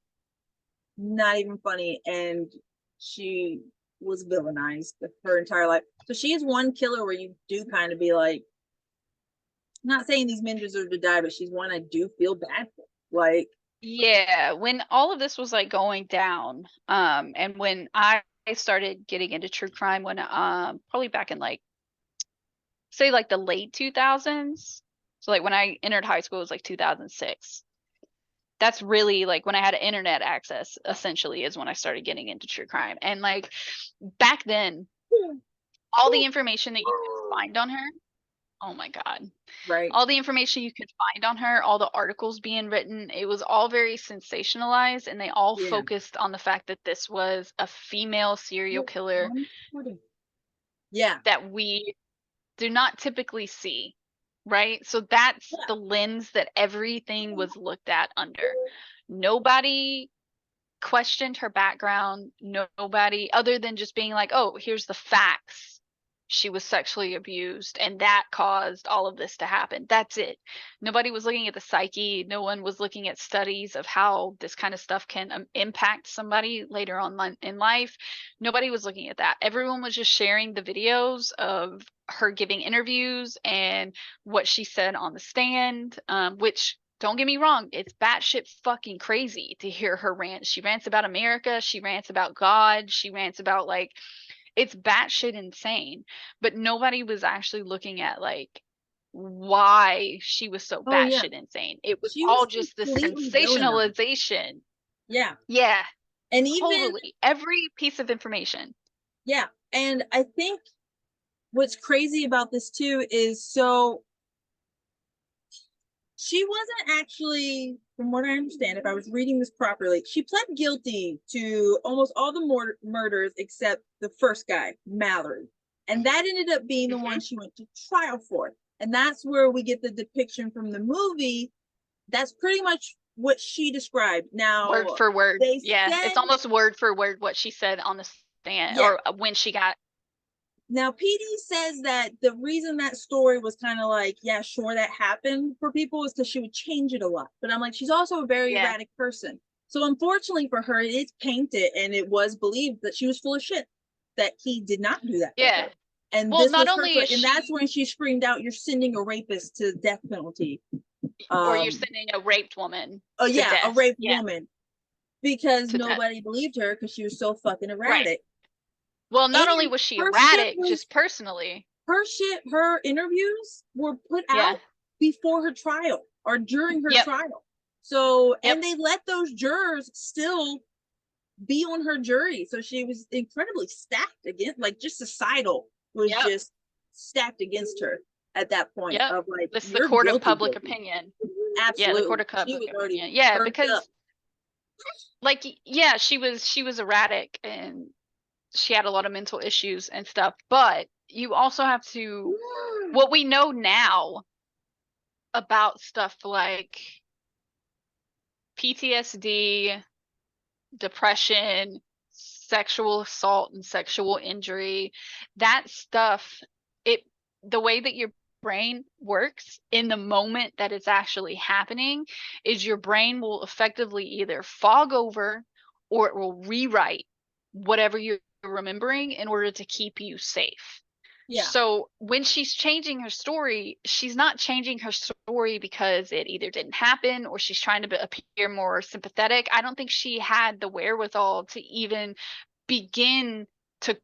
Not even funny. And she was villainized her entire life. So she is one killer where you do kind of be like, not saying these men deserve to die, but she's one I do feel bad for. Like, Yeah, when all of this was like going down, and when I started getting into true crime, when probably back in like, say like the late 2000s. So like when I entered high school, it was like 2006. That's really like when I had internet access, essentially, is when I started getting into true crime. And like back then, all the information that you could find on her, oh my God, right. all the information you could find on her, all the articles being written, it was all very sensationalized, and they all Yeah. focused on the fact that this was a female serial killer Yeah. that we do not typically see, right? So that's Yeah. the lens that everything was looked at under. Nobody questioned her background. Nobody, other than just being like, oh, here's the facts. She was sexually abused and that caused all of this to happen. That's it. Nobody was looking at the psyche. No one was looking at studies of how this kind of stuff can impact somebody later on in life. Nobody was looking at that. Everyone was just sharing the videos of her giving interviews and what she said on the stand, which, don't get me wrong, it's batshit fucking crazy to hear her rant. She rants about America. She rants about God. She rants about, like, it's batshit insane. But nobody was actually looking at, like, why she was so Oh yeah. batshit insane. It was She was all just the completely villainized. sensationalization. Yeah. Yeah, And even, totally. Every piece of information. yeah. And I think what's crazy about this too is, so she wasn't actually, from what I understand, if I was reading this properly, she pled guilty to almost all the murders except the first guy, Mallory. And that ended up being the one she went to trial for. And that's where we get the depiction from the movie. That's pretty much what she described. Now, Word for word. they Yeah, said, it's almost word for word what she said on the stand, yeah. or when she got. Now, PD says that the reason that story was kind of like, yeah, sure, that happened for people is because she would change it a lot. But I'm like, she's also a very erratic person. So unfortunately for her, it's painted and it was believed that she was full of shit, that he did not do that. Yeah. And well, this not was only her, is and she, that's when she screamed out, "You're sending a rapist to the death penalty." Or you're sending a raped woman. Oh to yeah, death. a raped woman, because to nobody death. believed her because she was so fucking erratic. Right. Well, not And only was she her shit erratic, was, just personally. her interviews were put out before her trial or during her trial. So, and they let those jurors still be on her jury. So she was incredibly stacked against, like, just societal was just stacked against her at that point of like, this is the court of public opinion. Absolutely. Yeah, the court of public opinion. Yeah, because like, yeah, she was erratic and she had a lot of mental issues and stuff, but you also have to, what we know now about stuff like PTSD, depression, sexual assault and sexual injury, that stuff, the way that your brain works in the moment that it's actually happening is your brain will effectively either fog over or it will rewrite whatever you're remembering in order to keep you safe. So when she's changing her story, she's not changing her story because it either didn't happen or she's trying to appear more sympathetic. I don't think she had the wherewithal to even begin to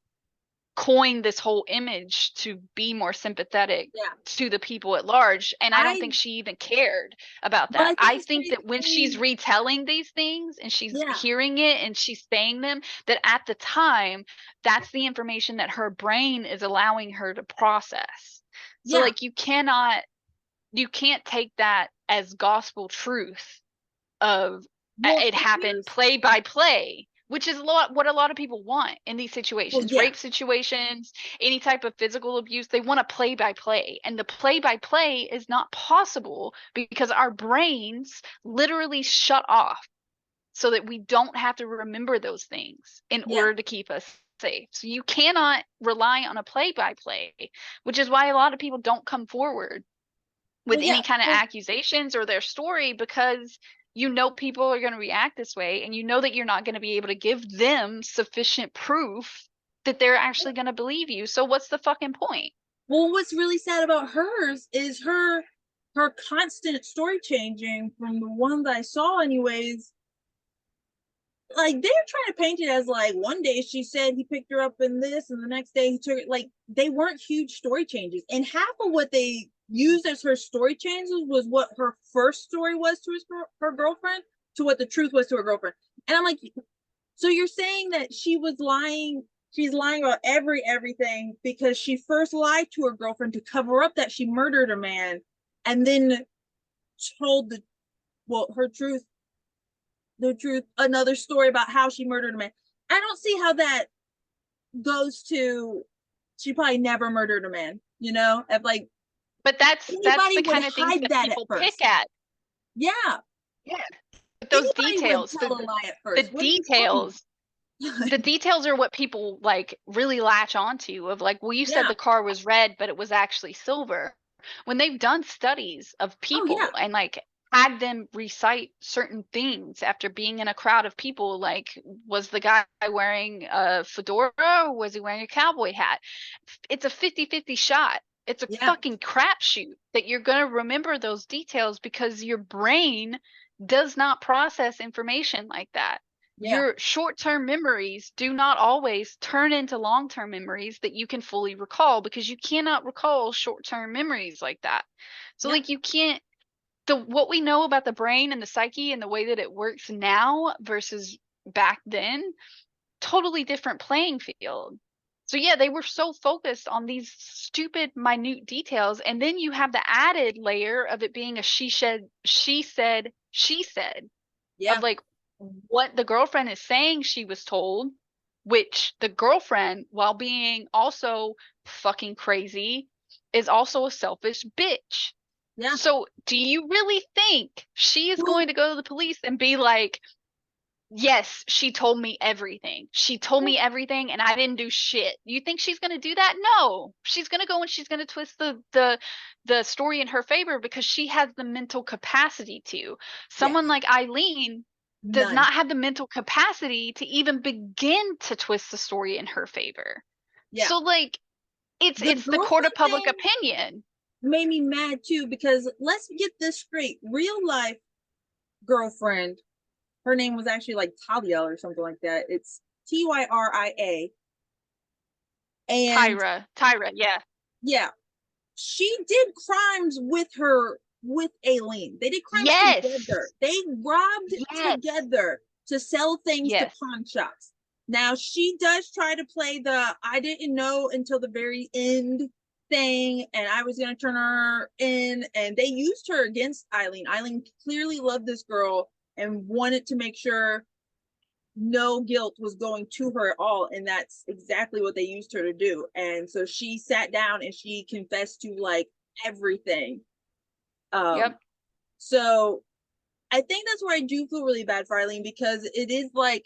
coin this whole image to be more sympathetic to the people at large. And I don't think she even cared about that. I think that when she's retelling these things and she's hearing it and she's saying them, that at the time, that's the information that her brain is allowing her to process. So like, you can't take that as gospel truth of it happened play by play, which is what a lot of people want in these situations. Rape situations, any type of physical abuse, they want a play by play, and the play by play is not possible because our brains literally shut off so that we don't have to remember those things in order to keep us safe. So you cannot rely on a play by play, which is why a lot of people don't come forward with any kind of accusations or their story, because you know people are going to react this way, and you know that you're not going to be able to give them sufficient proof that they're actually going to believe you. So what's the fucking point? Well, what's really sad about hers is her constant story changing from the one that I saw anyways. Like, they're trying to paint it as like, one day she said he picked her up in this and the next day he took it. Like, they weren't huge story changes, and half of what they used as her story changes was what her first story was to her girlfriend to what the truth was to her girlfriend. And I'm like, so you're saying that she was lying, she's lying about everything because she first lied to her girlfriend to cover up that she murdered a man, and then told her truth, another story about how she murdered a man. I don't see how that goes to, she probably never murdered a man. you know, of like But that's anybody the would kind of things hide that that at people pick first. at. Yeah, Yeah. But those anybody would details, tell a lie at the first. What are you talking details, the details are what people like really latch onto of like, well, you said Yeah. the car was red, but it was actually silver. When they've done studies of Oh yeah. people and like had them recite certain things after being in a crowd of people, like was the guy wearing a fedora or was he wearing a cowboy hat? It's a 50-50 shot. It's a Yeah. fucking crapshoot that you're going to remember those details because your brain does not process information like that. Yeah. Your short-term memories do not always turn into long-term memories that you can fully recall because you cannot recall short-term memories like that. So Yeah. like you can't what we know about the brain and the psyche and the way that it works now versus back then, totally different playing field. So yeah, they were so focused on these stupid minute details, and then you have the added layer of it being a she said Yeah. of like what the girlfriend is saying she was told, which the girlfriend, while being also fucking crazy, is also a selfish bitch. Yeah. So do you really think she is Well, going to go to the police and be like, yes, she told me everything. She told me everything and I didn't do shit. You think she's going to do that? No. She's going to go and she's going to twist the story in her favor because she has the mental capacity to. Someone yes. like Aileen does None. not have the mental capacity to even begin to twist the story in her favor. Yeah. So like The it's the court of girlfriend public thing opinion. made me mad too because let's get this straight. Real life girlfriend, her name was actually like Talia or something like that. It's Tyria. And Tyra, yeah. yeah, she did crimes with her with Aileen. They did crimes Yes. together. They robbed Yes. together to sell things to Yes. pawn shops. Now she does try to play the I didn't know until the very end thing, and I was gonna turn her in, and they used her against Aileen. Aileen clearly loved this girl and wanted to make sure no guilt was going to her at all, and that's exactly what they used her to do. And so she sat down and she confessed to like everything. um Yep. so I think that's where I do feel really bad for Eileen, because it is like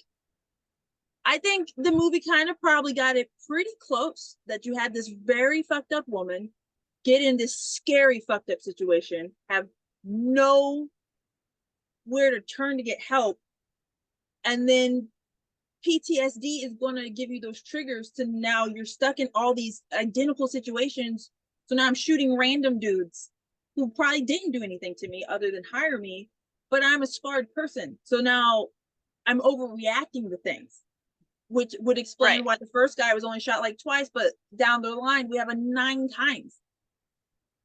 I think the movie kind of probably got it pretty close, that you had this very fucked up woman get in this scary fucked up situation, have no where to turn to get help, and then PTSD is going to give you those triggers to now you're stuck in all these identical situations. So now I'm shooting random dudes who probably didn't do anything to me other than hire me, but I'm a scarred person. So now I'm overreacting to things, which would explain Right. why the first guy was only shot like twice, but down the line we have a 9 times.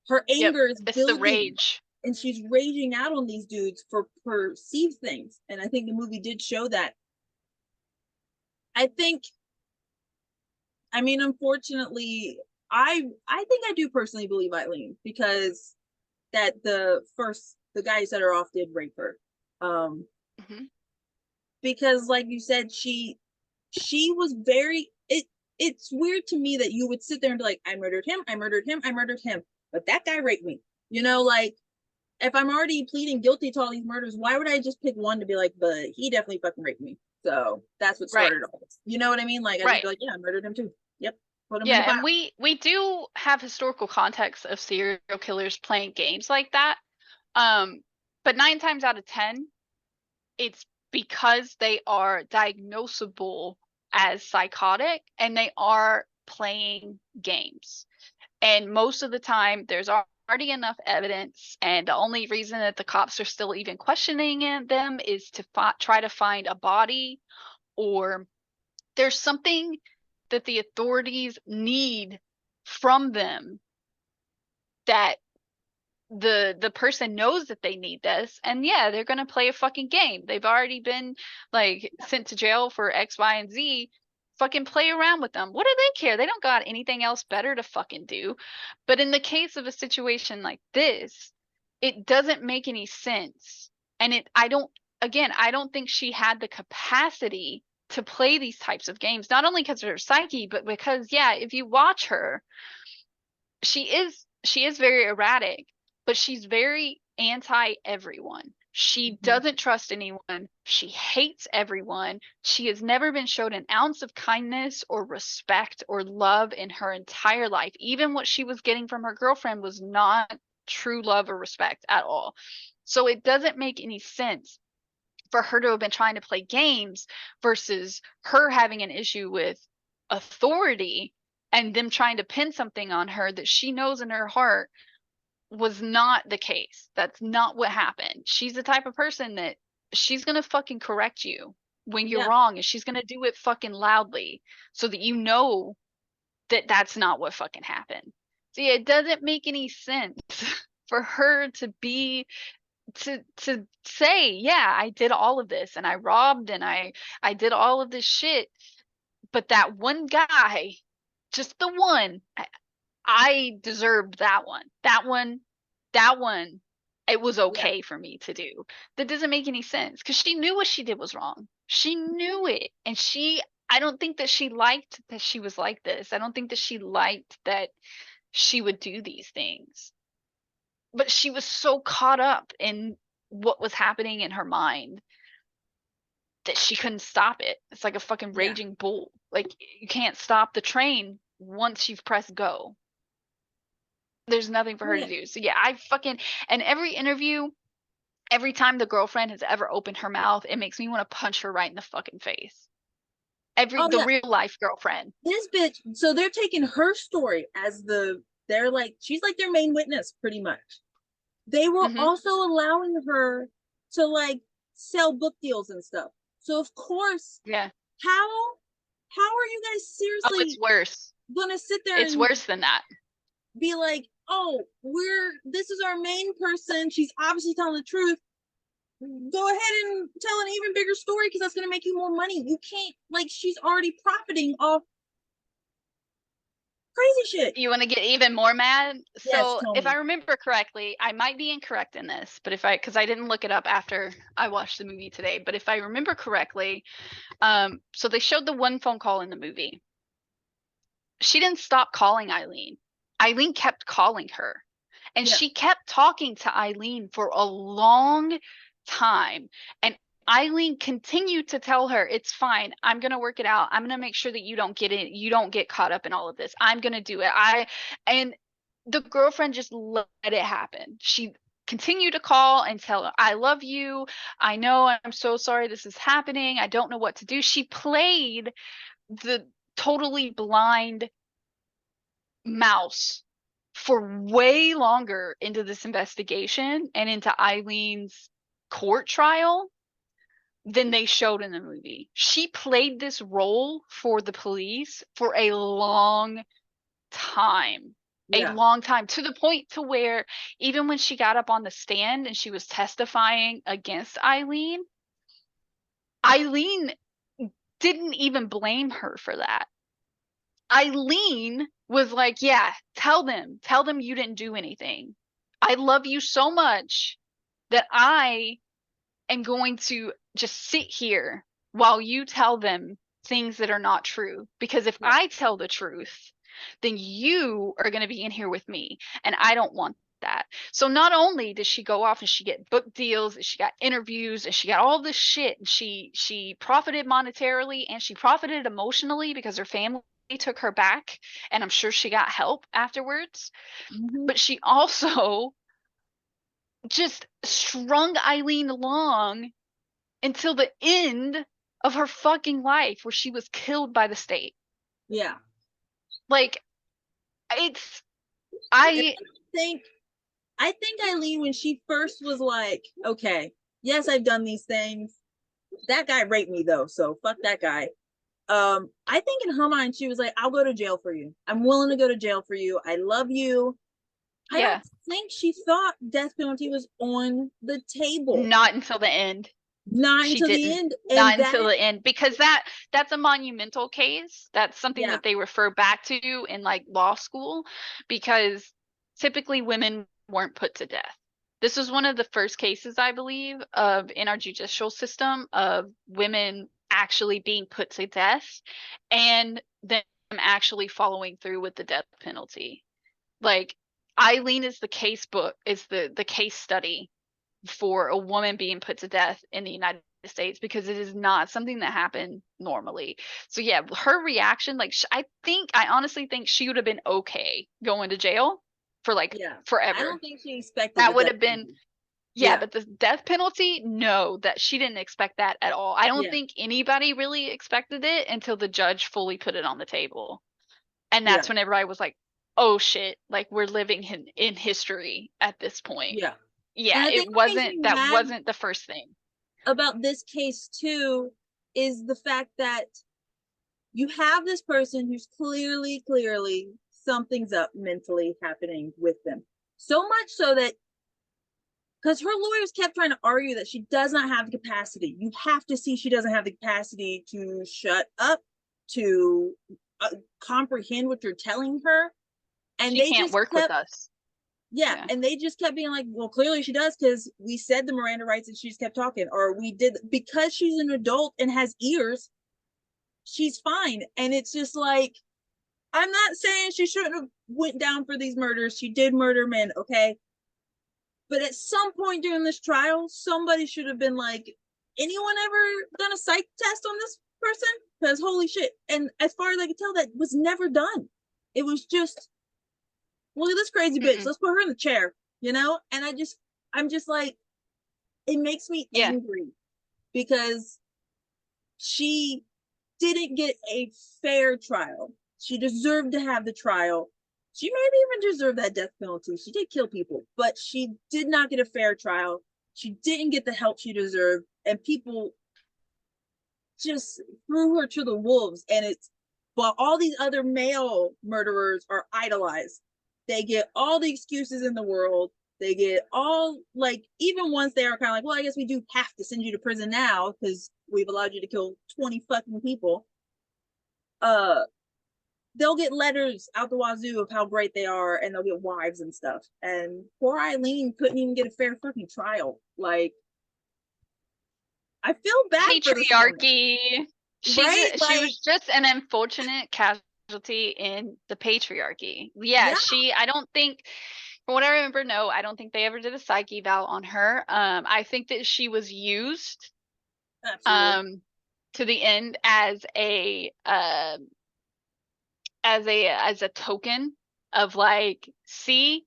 Her Yep. anger is It's the building rage. and she's raging out on these dudes for perceived things. And I think the movie did show that. I think, I mean, unfortunately, I think I do personally believe Eileen, because that the guy who set her off did rape her. Hmm. Because like you said, she was very it's weird to me that you would sit there and be like, I murdered him, I murdered him, I murdered him, but that guy raped me. You know, like if I'm already pleading guilty to all these murders, why would I just pick one to be like, but he definitely fucking raped me? So that's what Right. started all this. You know what I mean? Like I just Right. be like, yeah, I murdered him too. Yep. Put him in Yeah, the and file. we do have historical context of serial killers playing games like that. Um, but 9 times out of 10, it's because they are diagnosable as psychotic and they are playing games. And most of the time, there's already enough evidence, and the only reason that the cops are still even questioning them is to try to find a body, or there's something that the authorities need from them that the person knows that they need this, and yeah, they're going to play a fucking game. They've already been like sent to jail for X, Y, and Z. Fucking play around with them. What do they care? They don't got anything else better to fucking do. But in the case of a situation like this, it doesn't make any sense. And I don't think she had the capacity to play these types of games, not only because of her psyche, but because, yeah, if you watch her, she is very erratic, but she's very anti everyone. She doesn't trust anyone. She hates everyone. She has never been showed an ounce of kindness or respect or love in her entire life. Even what she was getting from her girlfriend was not true love or respect at all. So it doesn't make any sense for her to have been trying to play games versus her having an issue with authority and them trying to pin something on her that she knows in her heart was not the case. That's not what happened. She's the type of person that she's going to fucking correct you when you're Yeah. wrong, and she's going to do it fucking loudly so that you know that that's not what fucking happened. So yeah, it doesn't make any sense for her to be to say, yeah, I did all of this and I robbed and I did all of this shit, but that one guy, just the one, I deserved that one. That one, it was Yeah. okay for me to do. That doesn't make any sense because she knew what she did was wrong. She knew it. And I don't think that she liked that she was like this. I don't think that she liked that she would do these things. But she was so caught up in what was happening in her mind that she couldn't stop it. It's like a fucking Yeah. raging bull. Like you can't stop the train once you've pressed go. There's nothing for her to do. So yeah, I fucking, and every interview, every time the girlfriend has ever opened her mouth, it makes me want to punch her right in the fucking face. Oh The yeah. real life girlfriend. This bitch, so they're taking her story as they're like, she's like their main witness pretty much. They were also allowing her to like sell book deals and stuff. So of course, Yeah. how are you guys Oh, it's seriously worse. gonna sit there It's and worse than that. be like, oh, this is our main person, she's obviously telling the truth, go ahead and tell an even bigger story because that's going to make you more money. You can't, like, she's already profiting off crazy shit. You want to get even more mad? Yes, So tell if me. I remember correctly, I might be incorrect in this, but because I didn't look it up after I watched the movie today, but if I remember correctly, so they showed the one phone call in the movie. She didn't stop calling Aileen. Aileen kept calling her. And Yeah. she kept talking to Aileen for a long time. And Aileen continued to tell her, it's fine. I'm going to work it out. I'm going to make sure that you don't get it. You don't get caught up in all of this. I'm going to do it. And the girlfriend just let it happen. She continued to call and tell her, I love you. I know I'm so sorry this is happening. I don't know what to do. She played the totally blind mouse for way longer into this investigation and into Eileen's court trial than they showed in the movie. She played this role for the police for a long time. A Yeah. long time, to the point to where even when she got up on the stand and she was testifying against Aileen didn't even blame her for that. Aileen was like, yeah, tell them you didn't do anything. I love you so much that I am going to just sit here while you tell them things that are not true. Because if I tell the truth, then you are going to be in here with me. And I don't want that. So not only did she go off and she get book deals, and she got interviews, and she got all this shit, and she profited monetarily and she profited emotionally because her family took her back, and I'm sure she got help afterwards. But she also just strung Aileen along until the end of her fucking life, where she was killed by the state. Yeah. Like, it's I think Aileen, when she first was like, okay, yes, I've done these things, that guy raped me though, so fuck that guy. I think in her mind she was like, I'll go to jail for you, I'm willing to go to jail for you, I love you. I don't think she thought death penalty was on the table. Not until the end. Not until the end. Not until the end, because that's a monumental case. That's something that they refer back to in like law school, because typically women weren't put to death. This was one of the first cases, I believe, of in our judicial system of women actually being put to death and them actually following through with the death penalty. Like, Aileen is the the case study for a woman being put to death in the United States, because it is not something that happened normally. So yeah, her reaction, like, I honestly think she would have been okay going to jail for like Yeah. I forever. don't think she expected That the would death have been, penalty. yeah, but the death penalty, no, that she didn't expect that at all. I don't Yeah. think anybody really expected it until the judge fully put it on the table. And Yeah. that's when everybody was like, oh shit, like, we're living in history at this point. Yeah. And Yeah, I think what makes me that mad wasn't the first thing. about this case too is the fact that you have this person who's clearly something's up mentally happening with them. So much so that, because her lawyers kept trying to argue that she does not have the capacity. You have to see she doesn't have the capacity to shut up, to comprehend what you're telling her. And She they can't just work with kept, us. yeah, and they just kept being like, well, clearly she does, because we said the Miranda rights and she just kept talking, or we did, because she's an adult and has ears, she's fine. And it's just like, I'm not saying she shouldn't have went down for these murders. She did murder men, okay? But at some point during this trial, somebody should have been like, anyone ever done a psych test on this person? Because holy shit. And as far as I could tell, that was never done. It was just, look at this crazy bitch. Let's put her in the chair, you know? And I'm just like, it makes me angry because she didn't get a fair trial. She deserved to have the trial. She maybe even deserved that death penalty. She did kill people, but she did not get a fair trial. She didn't get the help she deserved, and people just threw her to the wolves. And it's, while all these other male murderers are idolized, they get all the excuses in the world. They get all, like, even once they are kind of like, well, I guess we do have to send you to prison now because we've allowed you to kill 20 fucking people. They'll get letters out the wazoo of how great they are, and they'll get wives and stuff. And poor Aileen couldn't even get a fair fucking trial. Like, I feel bad for this woman. Patriarchy. Right? She was just an unfortunate casualty in the patriarchy. Yeah. I don't think, from what I remember, no, I don't think they ever did a psych eval on her. I think that she was used Absolutely. to the end as a token of, like, see,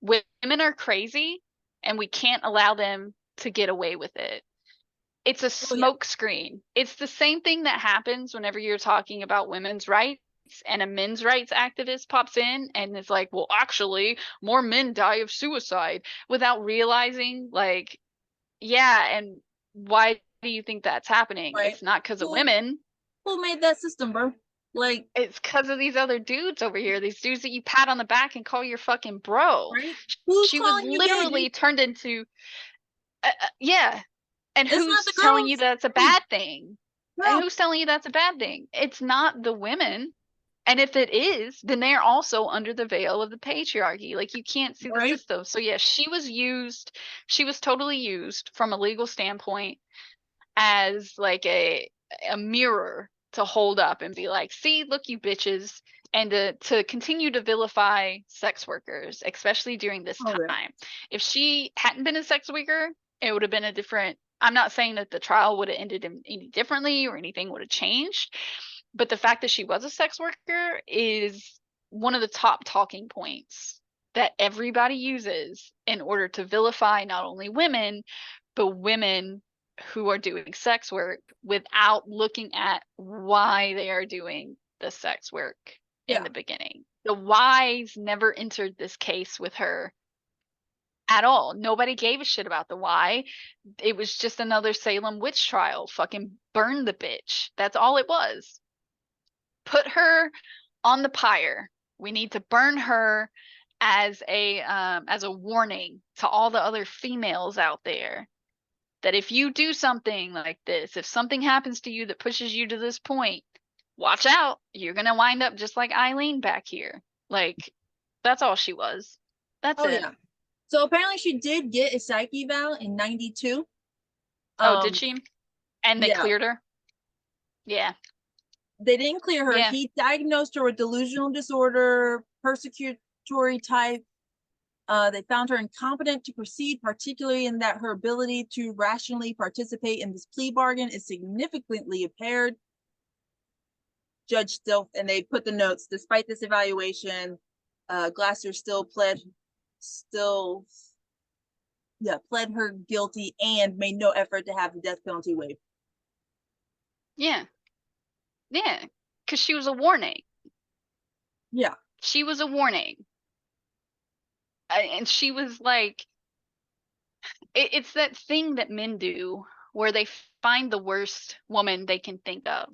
women are crazy and we can't allow them to get away with it. It's a smoke screen. It's the same thing that happens whenever you're talking about women's rights and a men's rights activist pops in and is like, well, actually, more men die of suicide, without realizing, like, yeah, and why do you think that's happening? Right. It's not because of women. Who made that system, bro? Like, it's because of these other dudes over here, these dudes that you pat on the back and call your fucking bro. Right? Who's She was calling you gay, literally dude? turned into, yeah. And It's not who's the telling you girls. that's a bad thing? And No. who's telling you that's a bad thing? It's not the women. And if it is, then they're also under the veil of the patriarchy. Like, you can't see the Right? system. So yeah, she was used. She was totally used from a legal standpoint as like a mirror to hold up and be like, see, look, you bitches. And to continue to vilify sex workers, especially during this Oh, yeah. time. If she hadn't been a sex worker, it would have been a different. I'm not saying that the trial would have ended any differently or anything would have changed, but the fact that she was a sex worker is one of the top talking points that everybody uses in order to vilify not only women, but women who are doing sex work without looking at why they are doing the sex work in the beginning. The whys never entered this case with her at all. Nobody gave a shit about the why. It was just another Salem witch trial. Fucking burn the bitch. That's all it was. Put her on the pyre. We need to burn her as a warning to all the other females out there, that if you do something like this, if something happens to you that pushes you to this point, watch out. You're going to wind up just like Aileen back here. Like, that's all she was. That's it. Yeah. So apparently she did get a psych eval in 92. Oh, did she? And they cleared her? Yeah. They didn't clear her. Yeah. He diagnosed her with delusional disorder, Tory type. They found her incompetent to proceed, particularly in that her ability to rationally participate in this plea bargain is significantly impaired. Judge still, and they put the notes, despite this evaluation, Glasser pled her guilty and made no effort to have the death penalty waived. Yeah. Yeah. Because she was a warning. Yeah. She was a warning. And she was like, it's that thing that men do where they find the worst woman they can think of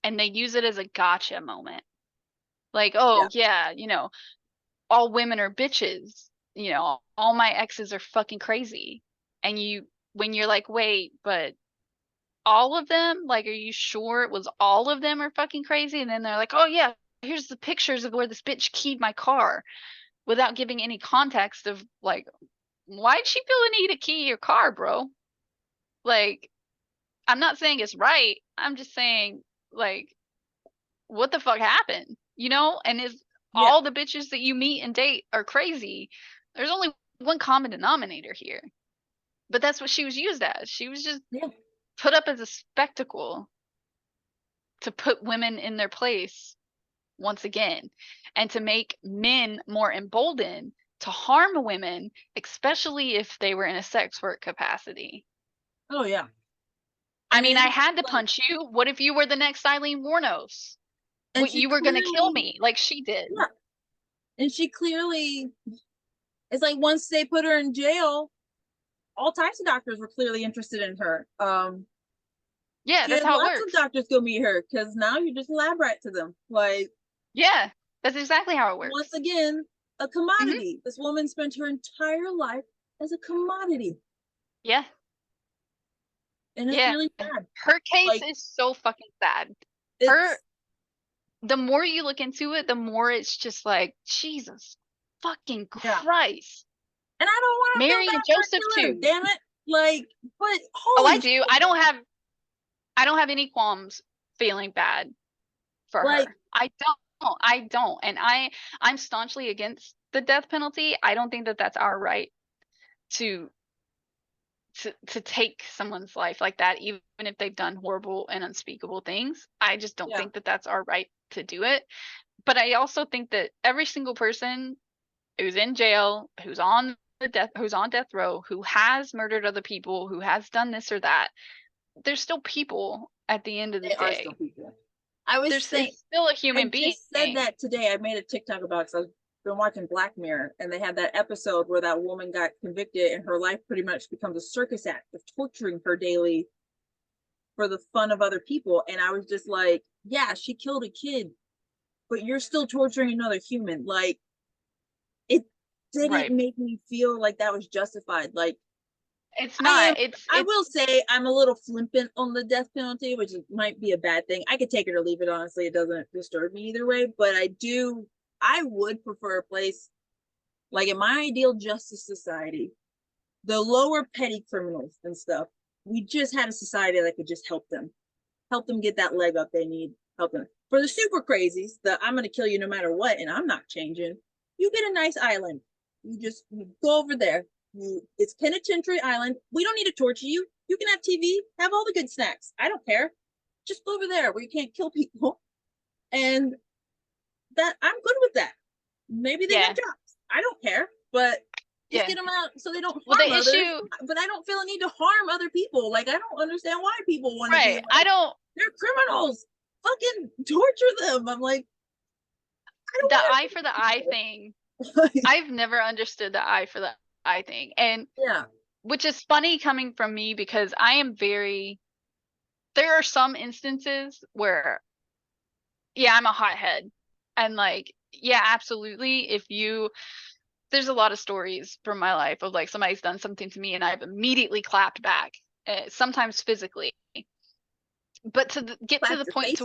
and they use it as a gotcha moment. Like, oh, yeah, you know, all women are bitches. You know, all my exes are fucking crazy. And when you're like, wait, but all of them? Like, are you sure it was all of them are fucking crazy? And then they're like, oh, yeah, here's the pictures of where this bitch keyed my car without giving any context of, like, why'd she feel the need to key your car, bro? Like, I'm not saying it's right. I'm just saying, like, what the fuck happened? You know? And if all the bitches that you meet and date are crazy, there's only one common denominator here. But that's what she was used as. She was just put up as a spectacle to put women in their place once again and to make men more emboldened to harm women, especially if they were in a sex work capacity. Oh, yeah. I mean, I had to punch you. What if you were the next Aileen Wournos? What, you were going to kill me like she did. Yeah. And she clearly, it's like once they put her in jail, all types of doctors were clearly interested in her. Yeah, that's how it works. Lots of doctors go meet her because now you're just a lab rat to them. Like, yeah, that's exactly how it works. Once again, a commodity. Mm-hmm. This woman spent her entire life as a commodity. Yeah. And it's really sad. Her case is so fucking sad. The more you look into it, the more it's just like, Jesus fucking Christ. And I don't want to Mary and Joseph too. Damn it. Like, but I do. I don't have any qualms feeling bad for her. I don't. And I'm staunchly against the death penalty. I don't think that that's our right to take someone's life like that, even if they've done horrible and unspeakable things. I just don't think that that's our right to do it. But I also think that every single person who's in jail, who's on death row, who has murdered other people, who has done this or that, they're still people at the end of the day. Are still people. They're still a human being. I just said that today. I made a TikTok about it because I've been watching Black Mirror, and they had that episode where that woman got convicted and her life pretty much becomes a circus act of torturing her daily for the fun of other people. And I was just like, yeah, she killed a kid, but you're still torturing another human. Like, it didn't make me feel like that was justified. Like, it's not. I will say I'm a little flippant on the death penalty, which might be a bad thing. I could take it or leave it, honestly. It doesn't disturb me either way, but I would prefer a place like in my ideal justice society, the lower petty criminals and stuff. We just had a society that could just help them get that leg up they need, help them. For the super crazies, I'm going to kill you no matter what, and I'm not changing. You get a nice island. You go over there. It's penitentiary island. We don't need to torture you. You can have TV, have all the good snacks. I don't care. Just go over there where you can't kill people. And that I'm good with that. Maybe they have jobs. I don't care, but just get them out so they don't harm others. But I don't feel a need to harm other people. Like, I don't understand why people want to. Right. They're criminals. Fucking torture them. I'm like, the eye for the eye thing. I've never understood the eye for the eye thing, and which is funny coming from me because I am there are some instances where I'm a hothead, and like, absolutely, there's a lot of stories from my life of like somebody's done something to me and I've immediately clapped back, sometimes physically, but to get to the point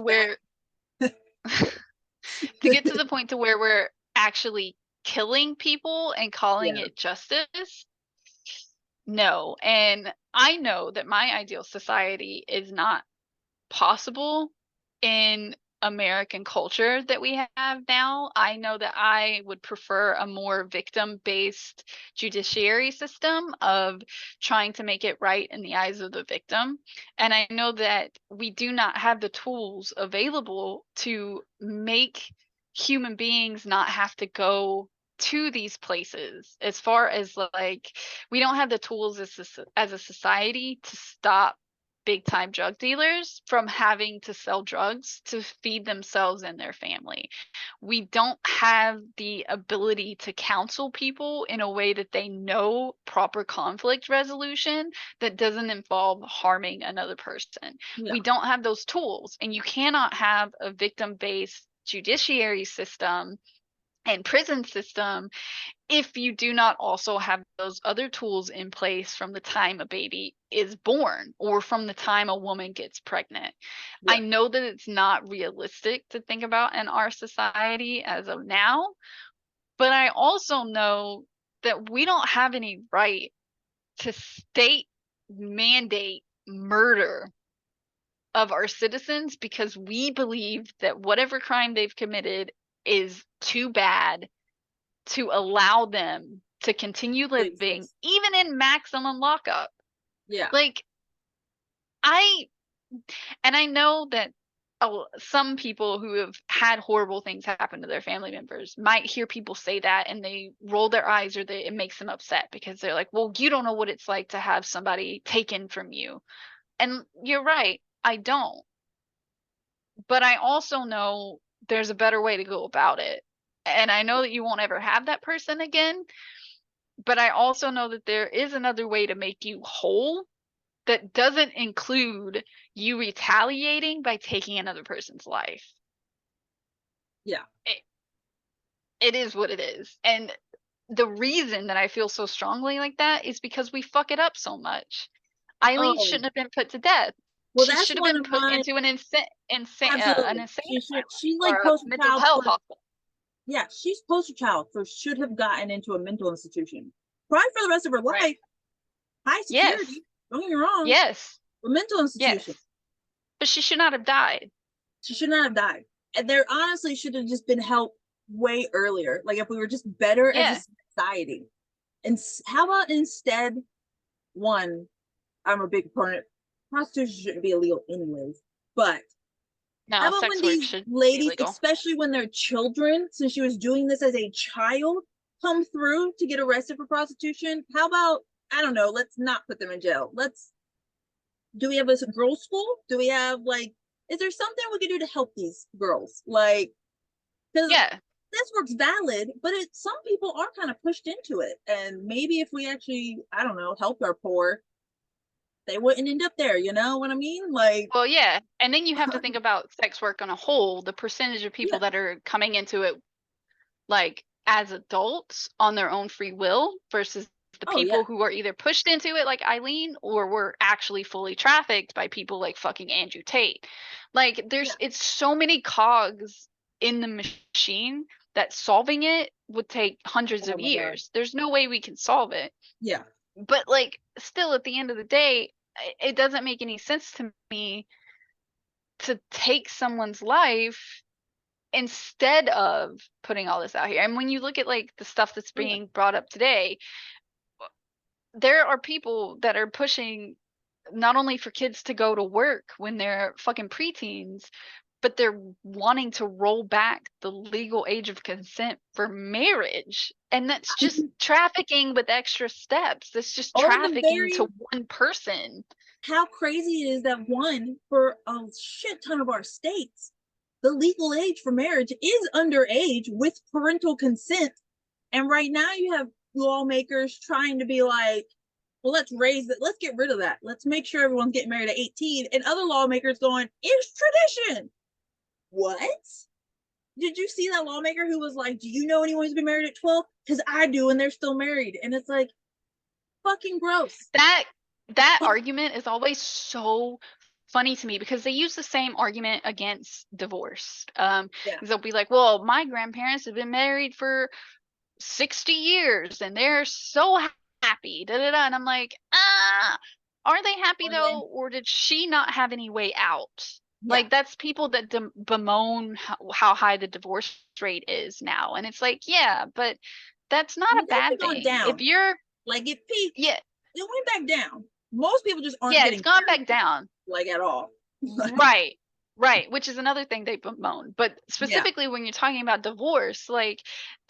to where we're actually killing people and calling it justice. No. And I know that my ideal society is not possible in American culture that we have now. I know that I would prefer a more victim-based judiciary system of trying to make it right in the eyes of the victim. And I know that we do not have the tools available to make human beings not have to go to these places, as far as like we don't have the tools as a society to stop big time drug dealers from having to sell drugs to feed themselves and their family. We don't have the ability to counsel people in a way that they know proper conflict resolution that doesn't involve harming another person. Yeah. We don't have those tools, and you cannot have a victim based judiciary system and prison system if you do not also have those other tools in place from the time a baby is born or from the time a woman gets pregnant. Yeah. I know that it's not realistic to think about in our society as of now, but I also know that we don't have any right to state mandate murder of our citizens because we believe that whatever crime they've committed is too bad to allow them to continue living even in maximum lockup. Yeah. Like I know that some people who have had horrible things happen to their family members might hear people say that and they roll their eyes, or it makes them upset because they're like, well, you don't know what it's like to have somebody taken from you. And you're right, I don't. But I also know there's a better way to go about it. And I know that you won't ever have that person again. But I also know that there is another way to make you whole that doesn't include you retaliating by taking another person's life. Yeah. It is what it is. And the reason that I feel so strongly like that is because we fuck it up so much. Aileen shouldn't have been put to death. Well, she that's should have one been of put mine. into an insane Absolutely. She should. She's like poster mental child health for. hospital. Yeah, she's poster child for should have gotten into a mental institution. Probably for the rest of her life. Right. High security. Yes. Don't get me wrong. Yes. A mental institution. Yes. But she should not have died. She should not have died. And there honestly should have just been help way earlier. Like if we were just better as a society. And how about instead, one, I'm a big proponent. Prostitution shouldn't be illegal anyways. But no, how about sex when work these should ladies, be legal. especially when they're children, since she was doing this as a child, come through to get arrested for prostitution? How about, I don't know, let's not put them in jail. Do we have a girls' school? Do we have is there something we can do to help these girls? Because this work's valid, but some people are kind of pushed into it. And maybe if we actually, I don't know, helped our poor, they wouldn't end up there. You know what I mean? Well, yeah. And then you have to think about sex work on a whole, the percentage of people that are coming into it as adults on their own free will versus the people who are either pushed into it like Aileen or were actually fully trafficked by people like fucking Andrew Tate. It's so many cogs in the machine that solving it would take hundreds of years. God. There's no way we can solve it. Yeah. But still at the end of the day, it doesn't make any sense to me to take someone's life instead of putting all this out here. And when you look at the stuff that's being brought up today, there are people that are pushing not only for kids to go to work when they're fucking preteens, but they're wanting to roll back the legal age of consent for marriage. And that's just trafficking with extra steps. That's just trafficking to one person. How crazy is that for a shit ton of our states, the legal age for marriage is underage with parental consent. And right now you have lawmakers trying to be like, well, let's get rid of that. Let's make sure everyone's getting married at 18. And other lawmakers going, it's tradition. What? Did you see that lawmaker who was like, do you know anyone who's been married at 12? Because I do, and they're still married. And it's like, fucking gross. That argument is always so funny to me because they use the same argument against divorce. They'll be like, well, my grandparents have been married for 60 years and they're so happy. Da, da, da. And I'm like, are they happy though? Or did she not have any way out? Like that's people that bemoan how high the divorce rate is now. And it's like, yeah, but that's not a It's actually bad gone thing. down. If you're like it peaked, yeah, it went back down. Most people just aren't yeah, getting it's gone married, back down. like at all. Right. Right, which is another thing they bemoan. But Yeah. specifically when you're talking about divorce, like,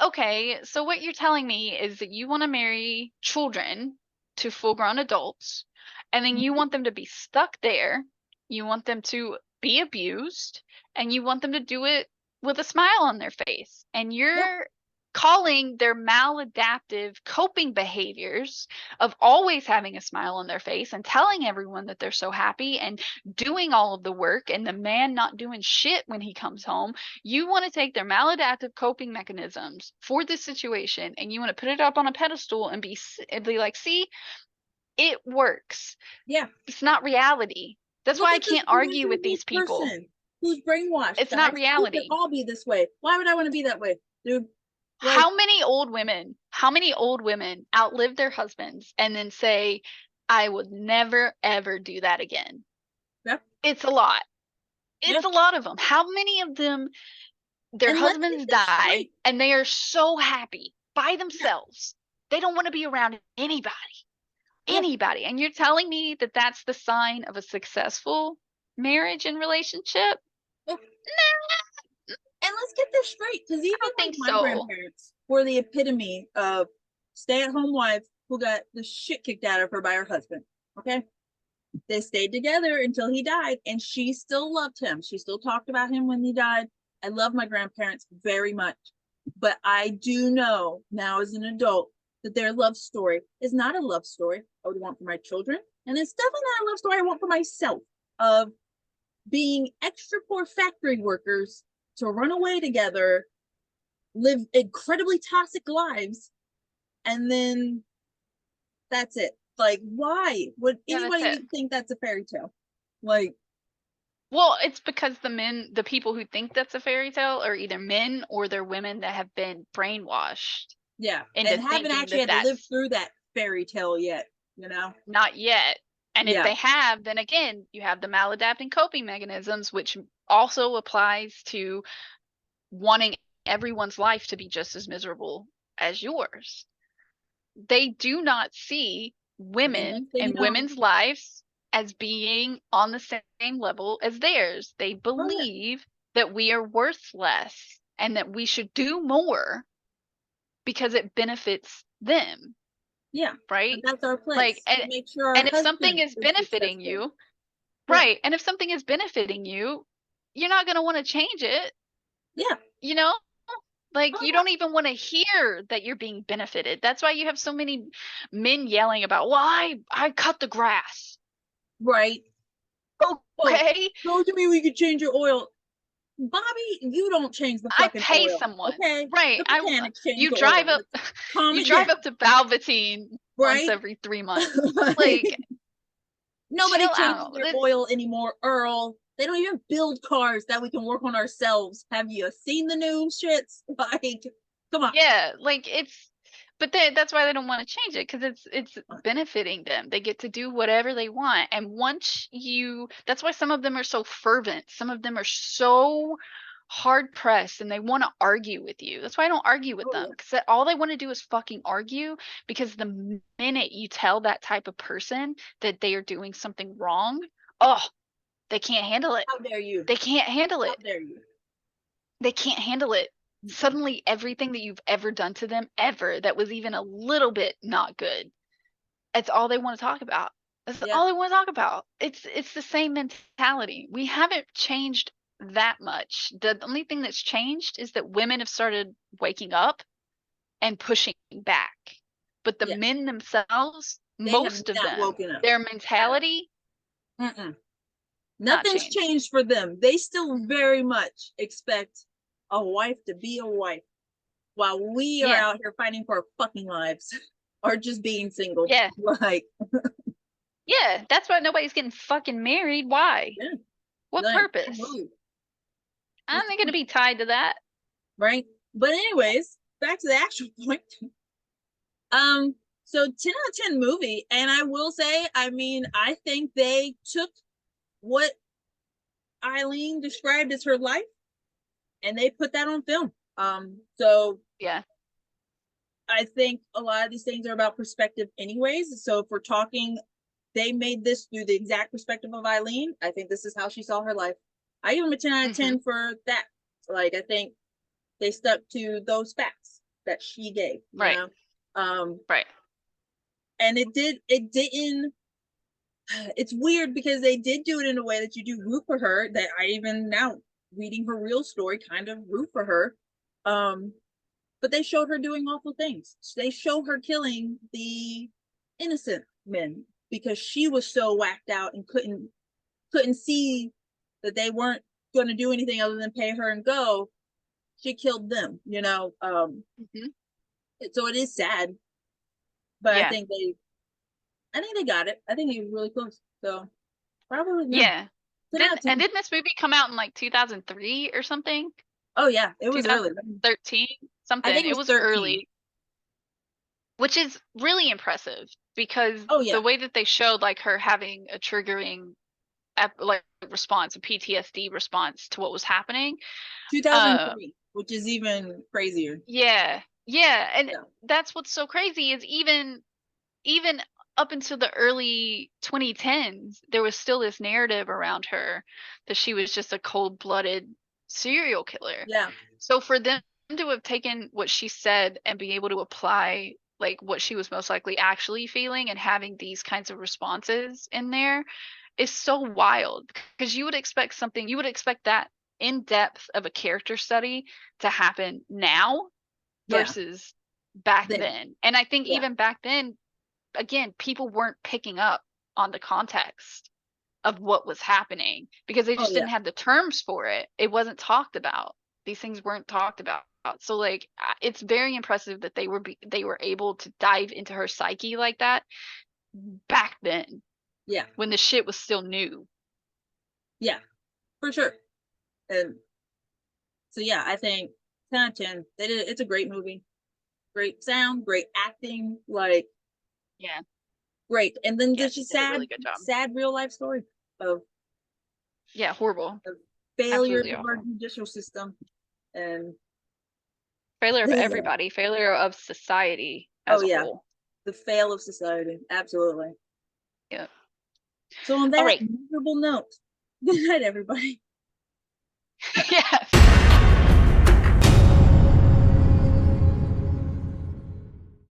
okay, so what you're telling me is that you want to marry children to full-grown adults, and then you want them to be stuck there. You want them to be abused, and you want them to do it with a smile on their face. And Yeah. you're calling their maladaptive coping behaviors of always having a smile on their face and telling everyone that they're so happy and doing all of the work, and the man not doing shit when he comes home. You want to take their maladaptive coping mechanisms for this situation and you want to put it up on a pedestal and be like, see, it works. Yeah. It's not reality. That's Look why I at this can't argue with miserable these people. person who's brainwashed. It's Guys, not we reality. should all be this way. Why would I want to be that way, dude? Like, how many old women outlive their husbands and then say, I would never ever do that again? yeah. It's a lot. It's Yeah. a lot of them. How many of them, their And let's husbands get this die straight. and they are so happy by themselves? They don't want to be around anybody. Yeah. Anybody. And you're telling me that that's the sign of a successful marriage and relationship? Yeah. And let's get this straight, because even don't like think my so. grandparents were the epitome of stay-at-home wife who got the shit kicked out of her by her husband. Okay, they stayed together until he died, and she still loved him. She still talked about him when he died. I love my grandparents very much, but I do know now as an adult that their love story is not a love story I would want for my children, and it's definitely not a love story I want for myself, of being extra poor factory workers to run away together, live incredibly toxic lives, and then that's it. Like, why would anybody think that's a fairy tale? Like, well, it's because the people who think that's a fairy tale are either men or they're women that have been brainwashed. Yeah, and haven't actually had to live through that fairy tale yet, you know? Not yet. And if they have, then again, you have the maladapting coping mechanisms, which also applies to wanting everyone's life to be just as miserable as yours. They do not see women and women's lives as being on the same level as theirs. They believe that we are worth less and that we should do more because it benefits them. Yeah. Right. That's our place. Like, and make sure and if something is benefiting you, right. And if something is benefiting you, you're not going to want to change it. Yeah. You know, like you don't even want to hear that you're being benefited. That's why you have so many men yelling about, well, I cut the grass. Right. Okay. Go to me, we could change your oil. Bobby, you don't change the fucking oil. I pay someone. Okay. Right. You drive up to Balvatine once every 3 months. Like nobody changes their oil anymore, Earl. They don't even build cars that we can work on ourselves. Have you seen the new shits? Like, come on. Yeah, like but that's why they don't want to change it, because it's benefiting them. They get to do whatever they want. And that's why some of them are so fervent. Some of them are so hard pressed and they want to argue with you. That's why I don't argue with them, because all they want to do is fucking argue. Because the minute you tell that type of person that they are doing something wrong, they can't handle it. How dare you? They can't handle it. How dare you? They can't handle it. Suddenly everything that you've ever done to them ever that was even a little bit not good, it's all they want to talk about. That's all they want to talk about. It's the same mentality. We haven't changed that much. The only thing that's changed is that women have started waking up and pushing back. But the men themselves, most of them, their mentality, nothing's changed for them. They still very much expect a wife to be a wife, while we are out here fighting for our fucking lives or just being single. Yeah. Like, yeah, that's why nobody's getting fucking married. Why? Yeah. What purpose? I'm not going to be tied to that. Right. But anyways, back to the actual point. So 10 out of 10 movie. And I will say, I mean, I think they took what Aileen described as her life, and they put that on film. So Yeah. I think a lot of these things are about perspective anyways. So if we're talking, they made this through the exact perspective of Aileen. I think this is how she saw her life. I give them a 10 out of 10 for that. Like, I think they stuck to those facts that she gave, you Right. know? Right. And it didn't, it's weird because they did do it in a way that you do root for her, that I even now reading her real story kind of root for her. But they showed her doing awful things. They show her killing the innocent men because she was so whacked out and couldn't see that they weren't going to do anything other than pay her and go. She killed them, you know. So it is sad, but Yeah. I think they got it. I think he was really close. So probably no. Yeah. Didn't this movie come out in like 2003 or something? Oh yeah, it was early. 2013 something. I think It was 13. early, which is really impressive because Oh yeah, the way that they showed like her having a triggering like response, a PTSD response to what was happening. 2003, which is even crazier. Yeah, and that's what's so crazy is even up until the early 2010s, there was still this narrative around her that she was just a cold-blooded serial killer. Yeah. So for them to have taken what she said and be able to apply like what she was most likely actually feeling and having these kinds of responses in there is so wild because you would expect that in depth of a character study to happen now versus back then. And I think even back then, again, people weren't picking up on the context of what was happening because they just didn't have the terms for it. It wasn't talked about. These things weren't talked about. So like it's very impressive that they were able to dive into her psyche like that back then. Yeah. When the shit was still new. Yeah, for sure. And so yeah, I think 10 out of 10. They did it's a great movie. Great sound, great acting, like great. And then there's just sad real life story of horrible of failures of our judicial system and failure of everybody, failure of society as a whole. The fail of society, absolutely. Yeah. So on that miserable note, good night, everybody. Yes.